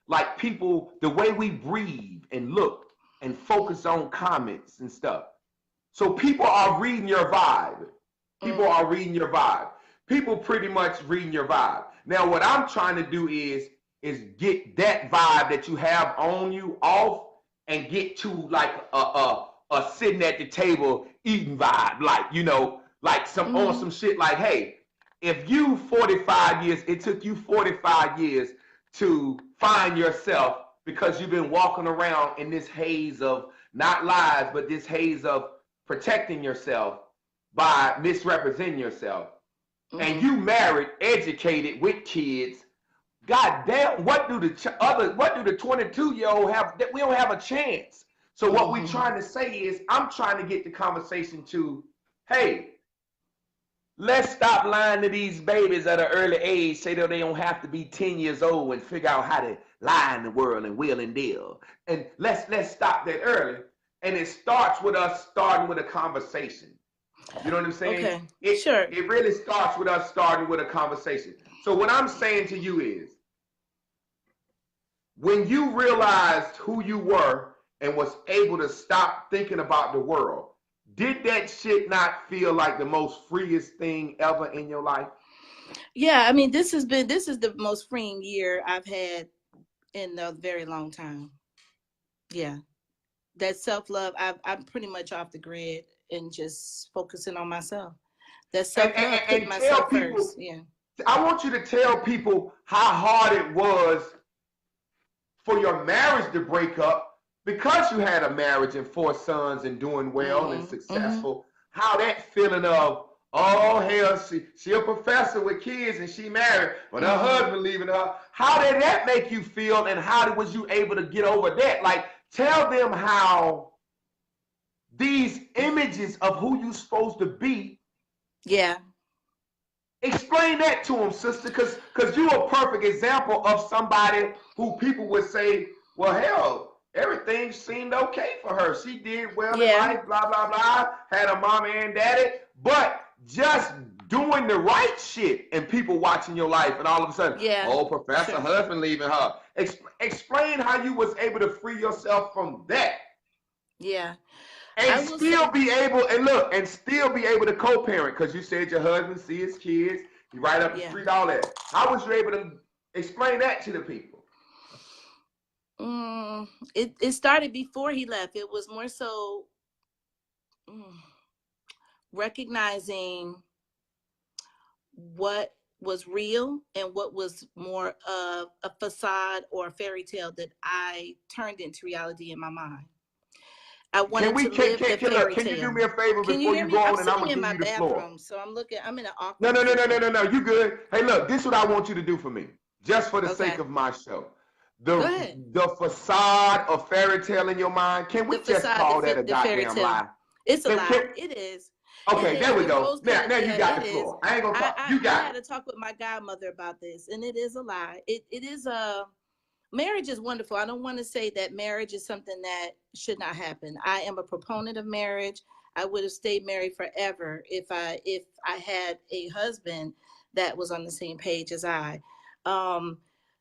like people, the way we breathe and look and focus on comments and stuff. So people are reading your vibe. People are reading your vibe. People pretty much reading your vibe. Now, what I'm trying to do is get that vibe that you have on you off and get to like a sitting at the table eating vibe, like, you know, like some on some shit like, hey, if you 45 years, it took you 45 years to find yourself because you've been walking around in this haze of not lies, but this haze of protecting yourself by misrepresenting yourself. And you married, educated, with kids. God damn, what do the 22-year-old have that we don't have a chance? So what we're trying to say is, I'm trying to get the conversation to, hey, let's stop lying to these babies at an early age, say that they don't have to be 10 years old and figure out how to lie in the world and will and deal. And let's stop that early. And it starts with us starting with a conversation. You know what I'm saying? Okay. It really starts with us starting with a conversation. So what I'm saying to you is, when you realized who you were and was able to stop thinking about the world, did that shit not feel like the most freest thing ever in your life? Yeah, I mean, this is the most freeing year I've had in a very long time. Yeah. That self-love, I'm pretty much off the grid and just focusing on myself. That self-love, putting And tell myself people, first. Yeah. I want you to tell people how hard it was for your marriage to break up because you had a marriage and 4 sons and doing well and successful. How that feeling of, oh hell, she a professor with kids and she married, but her husband leaving her. How did that make you feel, and how was you able to get over that? Like, tell them how these images of who you supposed to be. Yeah. Explain that to them, sister, because you're a perfect example of somebody who people would say, well, hell, everything seemed okay for her. She did well in life, blah, blah, blah, had a mama and daddy, but just doing the right shit and people watching your life, and all of a sudden, oh, professor husband leaving her. Explain how you was able to free yourself from that. Yeah. And still be able, and look, and still be able to co-parent, because you said your husband see his kids, you right up the street, all that. How was you able to explain that to the people? It started before he left. It was more so recognizing what was real and what was more of a facade or a fairy tale that I turned into reality in my mind. I wanted to live the fairy tale. Can you do me a favor before you go on, and I'm gonna give you the floor? So I'm in an awkward No, you good. Hey, look, this is what I want you to do for me, just for the sake of my show. The facade of fairy tale in your mind, can we just call that a goddamn lie? It's a lie. It is. Okay, there we go. Now you got the floor. I ain't gonna talk. You got it. I had to talk with my godmother about this, and it is a lie. It is a marriage is wonderful. I don't want to say that marriage is something that should not happen. I am a proponent of marriage. I would have stayed married forever if I had a husband that was on the same page as I.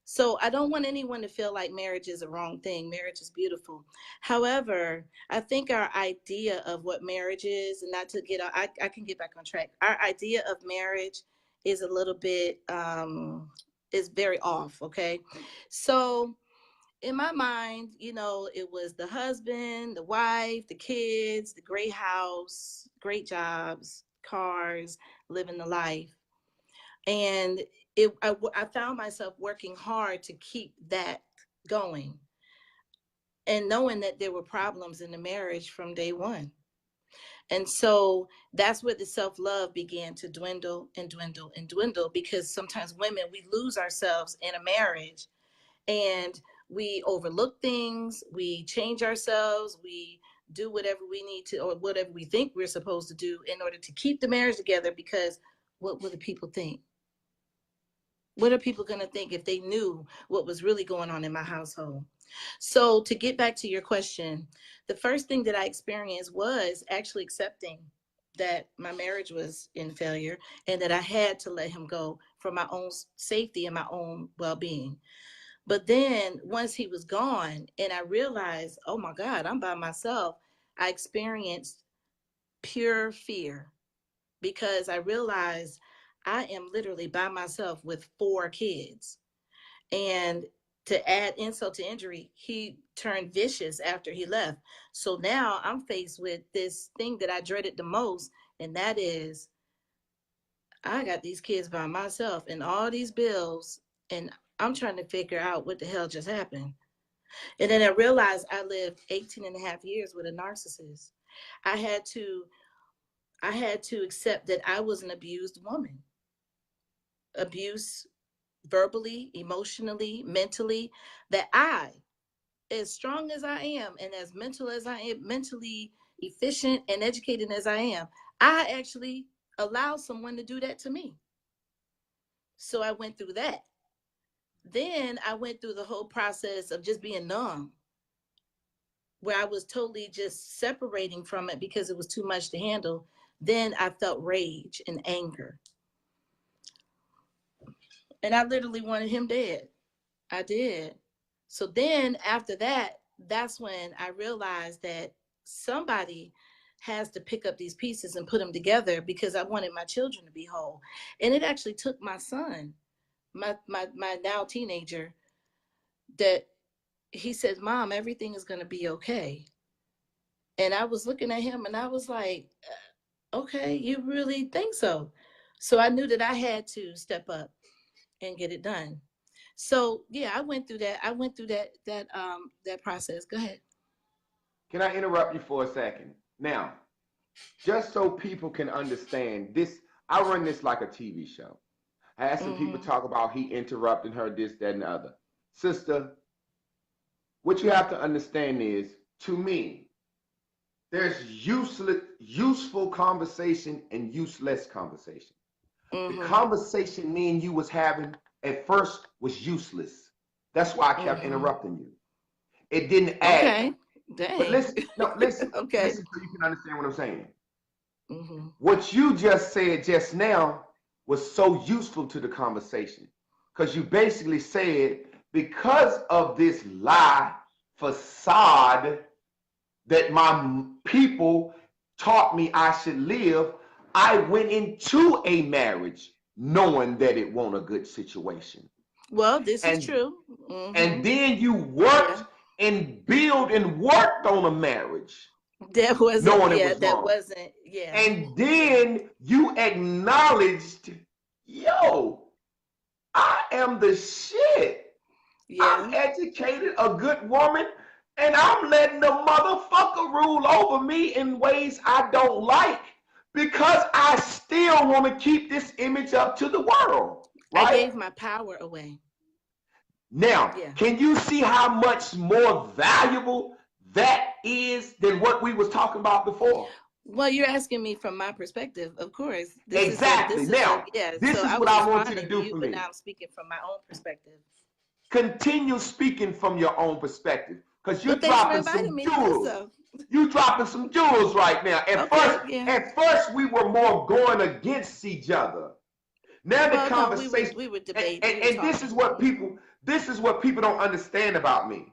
So I don't want anyone to feel like marriage is a wrong thing. Marriage is beautiful. However, I think our idea of what marriage is, and not to get, I can get back on track. Our idea of marriage is a little bit, is very off. Okay. So in my mind, you know, it was the husband, the wife, the kids, the great house, great jobs, cars, living the life. And I found myself working hard to keep that going and knowing that there were problems in the marriage from day one. And so that's where the self-love began to dwindle and dwindle and dwindle, because sometimes women, we lose ourselves in a marriage and we overlook things, we change ourselves, we do whatever we need to, or whatever we think we're supposed to do in order to keep the marriage together, because what will the people think? What are people going to think if they knew what was really going on in my household? So to get back to your question, the first thing that I experienced was actually accepting that my marriage was in failure and that I had to let him go for my own safety and my own well-being. But then once he was gone and I realized, oh my God, I'm by myself, I experienced pure fear, because I realized I am literally by myself with 4 kids. And to add insult to injury, he turned vicious after he left. So now I'm faced with this thing that I dreaded the most, and that is I got these kids by myself and all these bills, and I'm trying to figure out what the hell just happened. And then I realized I lived 18 and a half years with a narcissist. I had to accept that I was an abused woman. Abuse verbally, emotionally, mentally, that I, as strong as I am and as mental as I am, mentally efficient and educated as I am, I actually allowed someone to do that to me. So I went through that. Then I went through the whole process of just being numb, where I was totally just separating from it because it was too much to handle. Then I felt rage and anger. And I literally wanted him dead. I did. So then after that, that's when I realized that somebody has to pick up these pieces and put them together, because I wanted my children to be whole. And it actually took my son, my now teenager, that he said, Mom, everything is going to be okay. And I was looking at him and I was like, okay, you really think so? So I knew that I had to step up and get it done. So yeah, I went through that. I went through that process. Go ahead. Can I interrupt you for a second? Now, just so people can understand this, I run this like a TV show. I had some people talk about he interrupting her, this, that, and the other. Sister, what you have to understand is, to me, there's useful conversation and useless conversation. The conversation me and you was having at first was useless. That's why I kept interrupting you. It didn't add. Okay. Dang. But listen. Okay. Listen so you can understand what I'm saying. What you just said just now was so useful to the conversation, because you basically said, because of this lie facade that my people taught me I should live, I went into a marriage knowing that it wasn't a good situation. Well, this is true. And then you worked and built and worked on a marriage. That wasn't, knowing it yeah, was that wrong. wasn't, yeah. And then you acknowledged, yo, I am the shit. Yeah. I'm educated, a good woman, and I'm letting the motherfucker rule over me in ways I don't like, because I still want to keep this image up to the world. Right? I gave my power away. Now, can you see how much more valuable that is than what we was talking about before? Well, you're asking me from my perspective, of course. Exactly. This is what I want you to do for me. But now I'm speaking from my own perspective. Continue speaking from your own perspective, because you're dropping some jewels. You dropping some jewels right now. At first, we were more going against each other. Now the conversation, we were debating, and this is what people don't understand about me.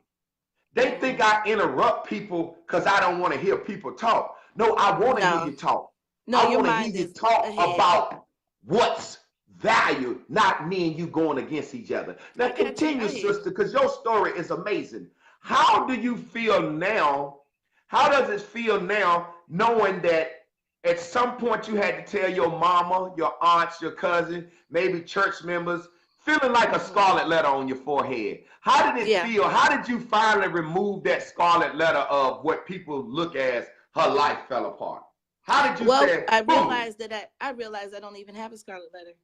They think I interrupt people because I don't want to hear people talk. No, I want to hear you talk. No, I want to hear you talk about what's value, not me and you going against each other. Now continue, sister, because your story is amazing. How do you feel now? How does it feel now knowing that at some point you had to tell your mama, your aunts, your cousin, maybe church members, feeling like a scarlet letter on your forehead? How did it feel? How did you finally remove that scarlet letter of what people look as her life fell apart? How did you say, I realized that I realized I don't even have a scarlet letter.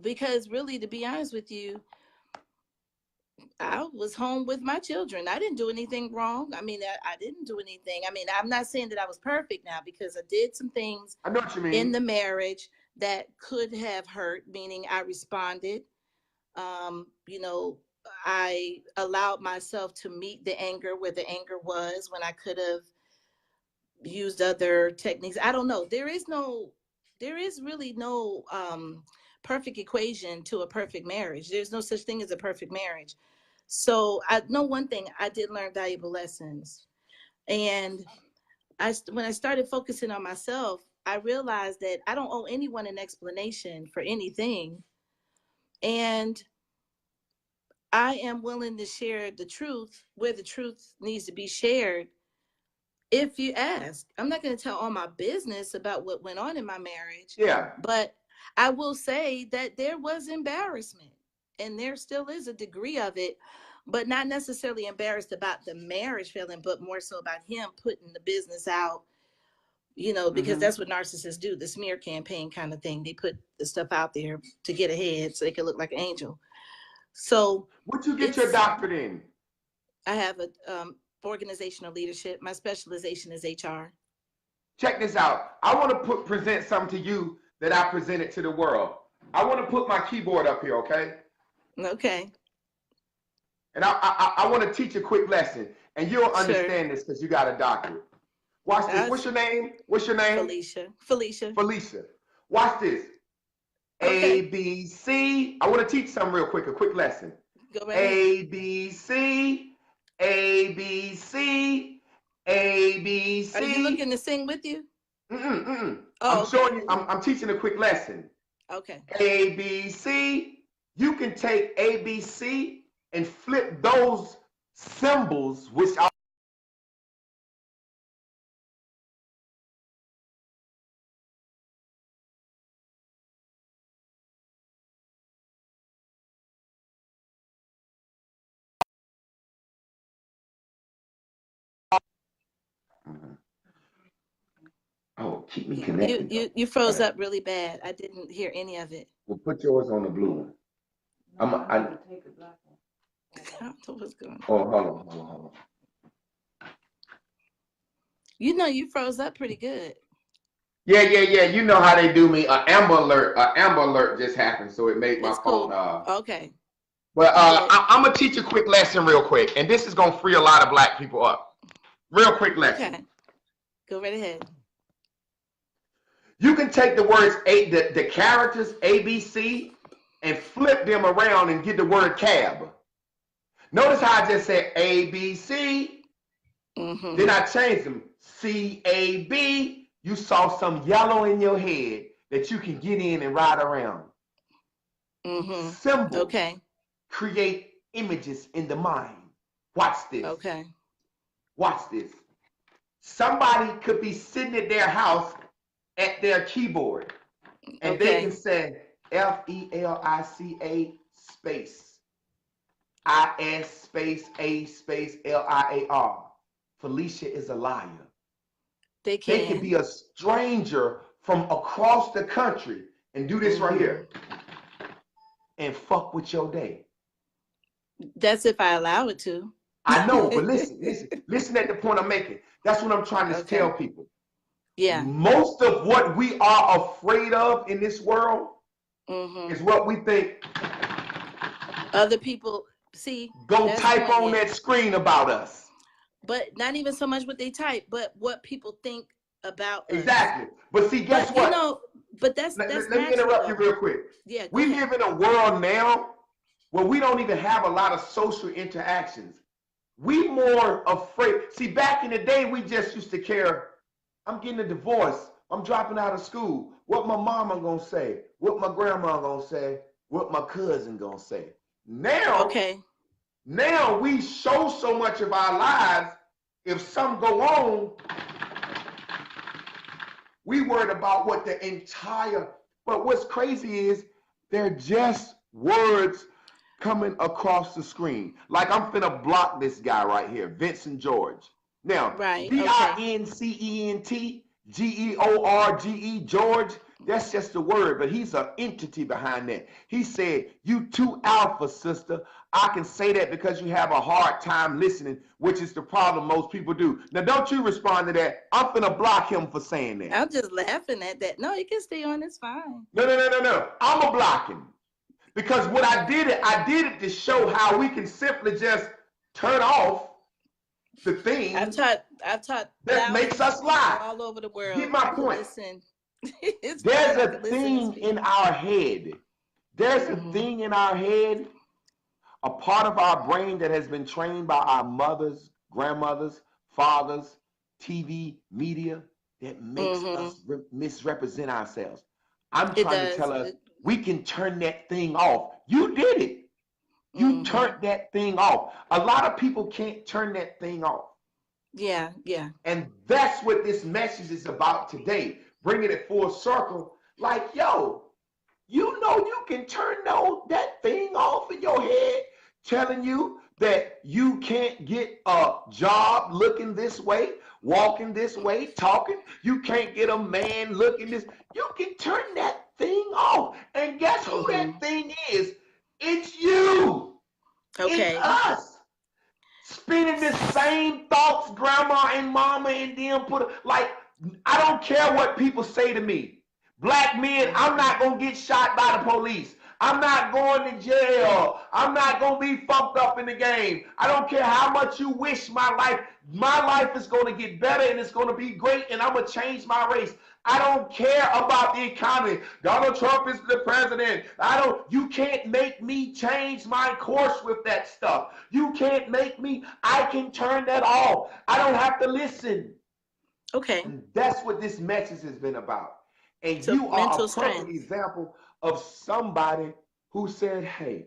Because really, to be honest with you, I was home with my children. I didn't do anything wrong. I mean, I didn't do anything. I mean, I'm not saying that I was perfect now, because I did some things I know what you mean. in the marriage that could have hurt, meaning I responded. You know, I allowed myself to meet the anger where the anger was, when I could have used other techniques. I don't know. There is really no perfect equation to a perfect marriage. There's no such thing as a perfect marriage. So I know one thing, I did learn valuable lessons. And when I started focusing on myself, I realized that I don't owe anyone an explanation for anything. And I am willing to share the truth where the truth needs to be shared. If you ask, I'm not going to tell all my business about what went on in my marriage. Yeah. But I will say that there was embarrassment, and there still is a degree of it, but not necessarily embarrassed about the marriage failing, but more so about him putting the business out, you know, because that's what narcissists do, the smear campaign kind of thing. They put the stuff out there to get ahead so they can look like an angel. So what'd you get your doctorate in? I have a organizational leadership. My specialization is HR. Check this out. I want to present something to you that I presented to the world. I want to put my keyboard up here, okay? Okay. And I want to teach a quick lesson, and you'll understand this because you got a doctorate. Watch this. What's your name? What's your name? Felicia. Felicia. Watch this. Okay. A, B, C. I want to teach something real quick, a quick lesson. Go right ahead. A, B, C, A, B, C, A, B, C. Are you looking to sing with you? Oh, Oh, I'm showing you, I'm teaching a quick lesson. okay. A, B, C. You can take A, B, C and flip those symbols, which are oh, keep me connected though. You froze up really bad. I didn't hear any of it. Well, put yours on the blue one. I I don't know what's going on. oh, hold on. You know, you froze up pretty good. Yeah. You know how they do me. An Amber Alert just happened, so it made my It's phone. cool. Okay. But I'm gonna teach a quick lesson real quick, and this is gonna free a lot of black people up. Real quick lesson. Okay. Go right ahead. You can take the words the characters ABC and flip them around and get the word cab. Notice how I just said ABC. Mm-hmm. Then I changed them. CAB. You saw some yellow in your head that you can get in and ride around. Mm-hmm. Symbols Okay. create images in the mind. Watch this. Okay. Watch this. Somebody could be sitting at their house at their keyboard, and they can say FELICA space IS space A space LIAR. Felicia is a liar. They They can be a stranger from across the country and do this right here and fuck with your day. That's if I allow it to. I know, but listen at the point I'm making. That's what I'm trying to tell people. Yeah. Most of what we are afraid of in this world is what we think other people see. Go type on that screen about us. But not even so much what they type, but what people think about us. Exactly. But see, guess what? You know, but that's let me interrupt you real quick. Yeah. We live in a world now where we don't even have a lot of social interactions. We more afraid. See, back in the day, we just used to care. I'm getting a divorce. I'm dropping out of school. What my mama gonna say? What my grandma gonna say? What my cousin gonna say? Now, now we show so much of our lives. If something go on, we worried about what the entire. But what's crazy is they're just words coming across the screen. Like I'm finna block this guy right here, Vincent George. Now, VINCENT George, that's just a word, but he's an entity behind that. He said, you too alpha, sister. I can say that because you have a hard time listening, which is the problem most people do. Now, don't you respond to that. I'm finna block him for saying that. I'm just laughing at that. No, you can stay on. It's fine. No. I'm gonna block him. Because what I did it to show how we can simply just turn off the thing. I've taught that makes us lie all over the world. Get my point. Listen. There's a thing in our head. There's a thing in our head, a part of our brain that has been trained by our mothers, grandmothers, fathers, TV, media, that makes us misrepresent ourselves. I'm trying to tell us we can turn that thing off. You did it. You turned that thing off. A lot of people can't turn that thing off. Yeah. And that's what this message is about today. Bringing it full circle. Like, yo, you know you can turn that thing off in your head, telling you that you can't get a job looking this way, walking this way, talking. You can't get a man looking this. You can turn that thing off. And guess who that thing is? It's you. Okay. It's us. Spinning the same thoughts, grandma and mama and them I don't care what people say to me. Black men, I'm not going to get shot by the police. I'm not going to jail. I'm not going to be fucked up in the game. I don't care how much you wish my life is going to get better and it's going to be great and I'm going to change my race. I don't care about the economy. Donald Trump is the president. You can't make me change my course with that stuff. You can't make me, I can turn that off. I don't have to listen. Okay. And that's what this message has been about. And So you are mental a perfect strength. example of somebody who said, hey,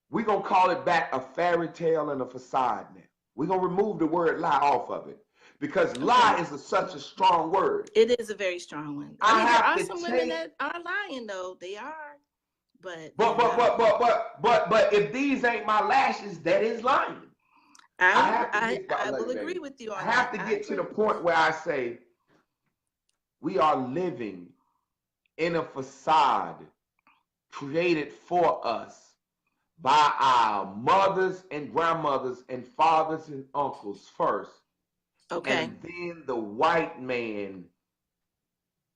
we're going to call it back a fairy tale and a facade now. We're going to remove the word lie off of it. Because lie is such a strong word. It is a very strong one. I mean, have there are to some take- women that are lying, though. They are. But if these ain't my lashes, that is lying. I will agree with you on I that. have to get to the point where I say we are living in a facade created for us by our mothers and grandmothers and fathers and uncles first. Okay. And then the white man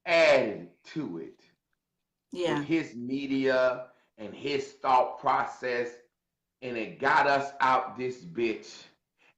added to it Yeah. with his media and his thought process, and it got us out this bitch.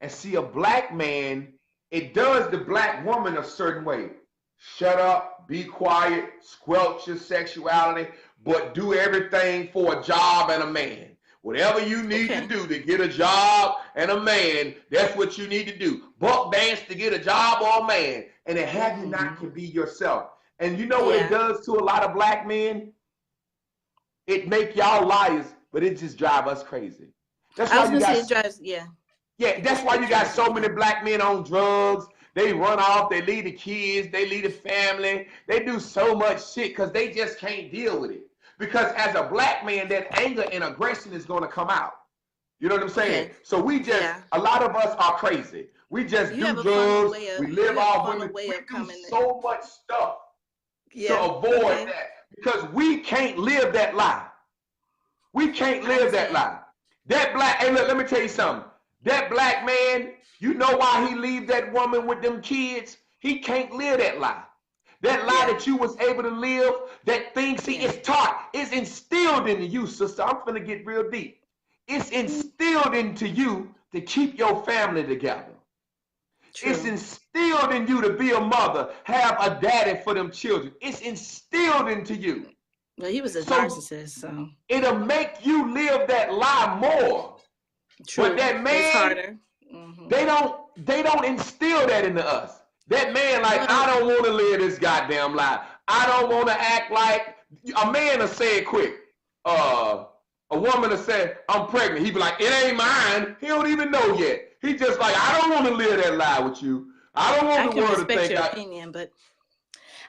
And see, a black man, it does the black woman a certain way. Shut up, be quiet, squelch your sexuality, but do everything for a job and a man. Whatever you need to do to get a job and a man, that's what you need to do. Buck dance to get a job or a man. And it have you not can be yourself. And you know what it does to a lot of black men? It make y'all liars, but it just drive us crazy. That's why you guys, that's why you got so many black men on drugs. They run off, they leave the kids, they leave the family. They do so much shit because they just can't deal with it. Because as a black man, that anger and aggression is going to come out. You know what I'm saying? Okay. So we just, a lot of us are crazy. We just do drugs, we live off women, we do so much stuff to avoid that. Because we can't live that lie. We can't live that lie. That black, hey look, let me tell you something. That black man, you know why he leave that woman with them kids? He can't live that lie. That lie that you was able to live, that thing, see, it's taught, it's instilled into you, sister. I'm finna get real deep. It's instilled into you to keep your family together. True. It's instilled in you to be a mother, have a daddy for them children. It's instilled into you. Well, he was a narcissist, so. It'll make you live that lie more. True. But that man, it's harder. They don't instill that into us. That man, like, I don't want to live this goddamn lie. I don't want to act like a man will say it quick. A woman will say, I'm pregnant. He be like, it ain't mine. He don't even know yet. He just like, I don't want to live that lie with you. I don't want the world to think your opinion, but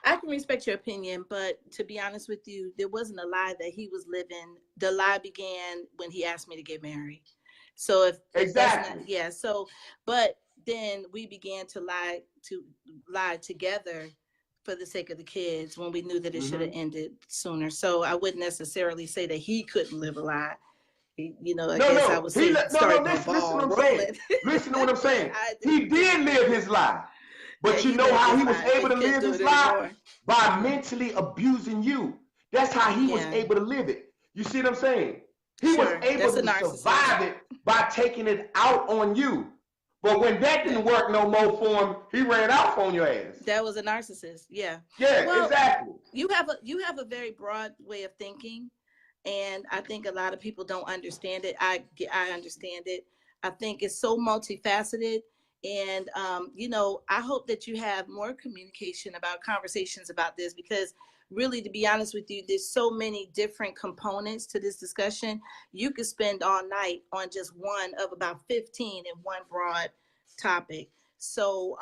I can respect your opinion, but to be honest with you, there wasn't a lie that he was living. The lie began when he asked me to get married. So if exactly, but then we began to lie together for the sake of the kids when we knew that it should have ended sooner. So I wouldn't necessarily say that he couldn't live a lie. You know, I would say listen to what I'm saying. He did live his lie. But you know how he was able to live his lie? By mentally abusing you. That's how he was able to live it. You see what I'm saying? He was able to survive it by taking it out on you. But when that didn't work no more for him, he ran off on your ass. That was a narcissist. Yeah. Yeah, well, exactly. You have a very broad way of thinking, and I think a lot of people don't understand it. I understand it. I think it's so multifaceted. And, I hope that you have more communication about conversations about this, because really, to be honest with you, there's so many different components to this discussion. You could spend all night on just one of about 15 in one broad topic. So,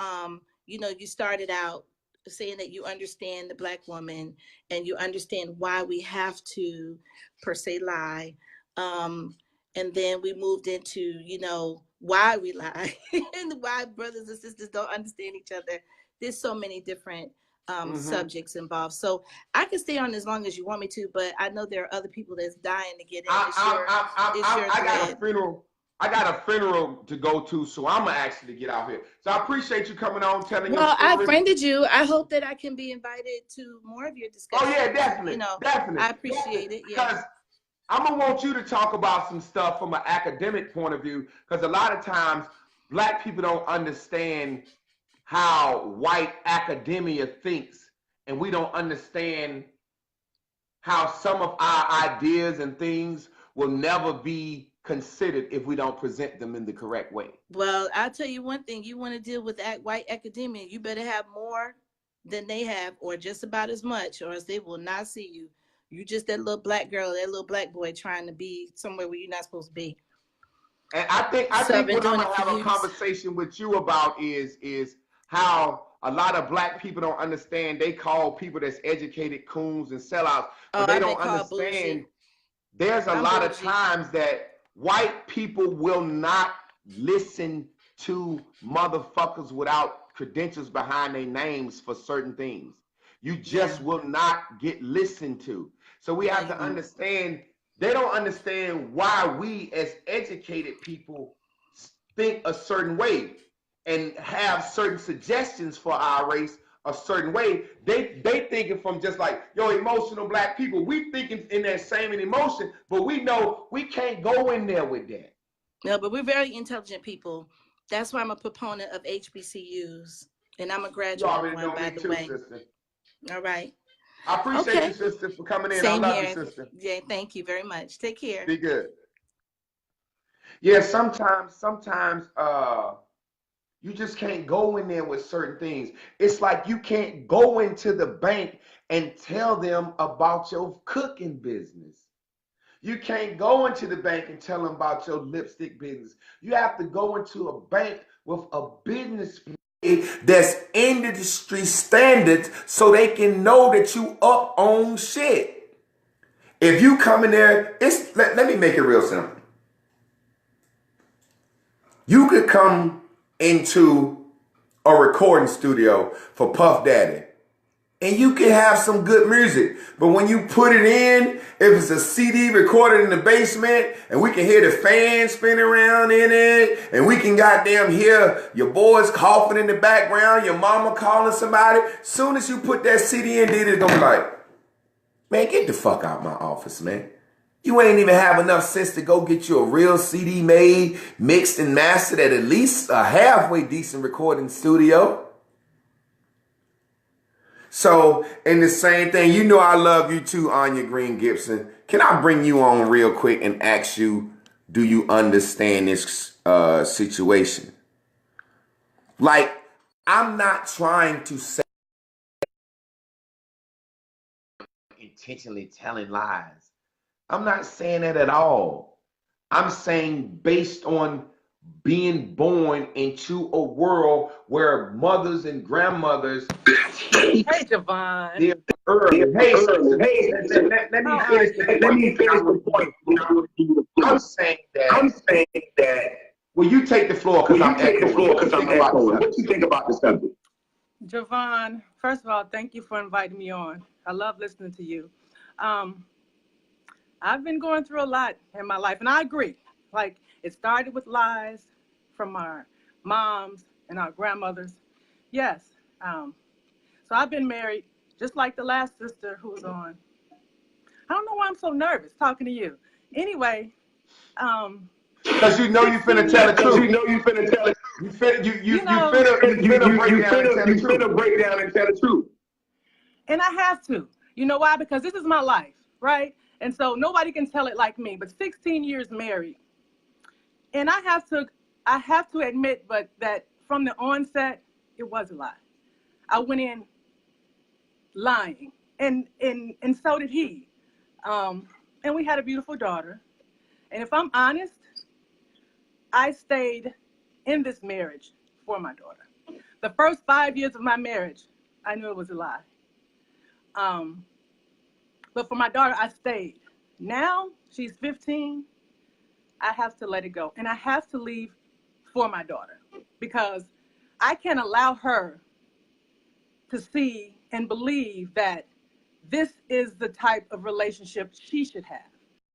you started out saying that you understand the Black woman and you understand why we have to, per se, lie. And then we moved into, why we lie and why brothers and sisters don't understand each other. There's so many different subjects involved. So I can stay on as long as you want me to, but I know there are other people that's dying to get in. I got a funeral to go to, so I'm gonna actually get out here. So I appreciate you coming on, telling your story. I friended you. I hope that I can be invited to more of your discussions. Oh yeah, definitely. Definitely. I appreciate it. Yeah. Because I'm gonna want you to talk about some stuff from an academic point of view, because a lot of times Black people don't understand how white academia thinks, and we don't understand how some of our ideas and things will never be considered if we don't present them in the correct way. Well, I'll tell you one thing. You want to deal with white academia, you better have more than they have, or just about as much, or else they will not see you. You just that little black girl, that little black boy trying to be somewhere where you're not supposed to be. And I think what I'm gonna have a conversation with you about is how a lot of black people don't understand. They call people that's educated coons and sellouts, but they don't understand. There's a lot of times that white people will not listen to motherfuckers without credentials behind their names for certain things. You just will not get listened to. So we have to understand, they don't understand why we as educated people think a certain way and have certain suggestions for our race a certain way. They thinking from just like, yo, emotional black people, we thinking in that same emotion, but we know we can't go in there with that. No, but we're very intelligent people. That's why I'm a proponent of HBCUs, and I'm a graduate of one, by the way. Sister. All right. I appreciate you, sister, for coming in. Same I love here. you, sister. Yeah, thank you very much. Take care. Be good. Yeah, sometimes you just can't go in there with certain things. It's like you can't go into the bank and tell them about your cooking business. You can't go into the bank and tell them about your lipstick business. You have to go into a bank with a business that's industry standards so they can know that you up on shit. If you come in there, let me make it real simple. You could come into a recording studio for Puff Daddy and you can have some good music, but when you put it in, if it's a CD recorded in the basement and we can hear the fan spinning around in it and we can goddamn hear your boys coughing in the background, your mama calling somebody, soon as you put that CD in, it's gonna be like, man, get the fuck out my office, man. You ain't even have enough sense to go get you a real CD made, mixed and mastered at least a halfway decent recording studio. So, in the same thing, you know I love you too, Anya Green Gibson. Can I bring you on real quick and ask you, do you understand this situation? Like, I'm not trying to say intentionally telling lies. I'm not saying that at all. I'm saying based on being born into a world where mothers and grandmothers. Hey, Javon. Hey, let me finish the point. I'm saying that. Well, you take the floor because I'm echoing. What you think about the subject? Javon, first of all, thank you for inviting me on. I love listening to you. I've been going through a lot in my life, and I agree. Like, it started with lies from our moms and our grandmothers. Yes. So I've been married, just like the last sister who was on. I don't know why I'm so nervous talking to you. Anyway. Because you know you finna tell the truth. You know you finna tell it. You finna break down and tell the truth. And I have to. You know why? Because this is my life, right? And so nobody can tell it like me. But 16 years married. And I have to admit, but that from the onset, it was a lie. I went in lying, and so did he. And we had a beautiful daughter. And if I'm honest, I stayed in this marriage for my daughter. The first 5 years of my marriage, I knew it was a lie. But for my daughter, I stayed. Now she's 15. I have to let it go. And I have to leave for my daughter because I can't allow her to see and believe that this is the type of relationship she should have.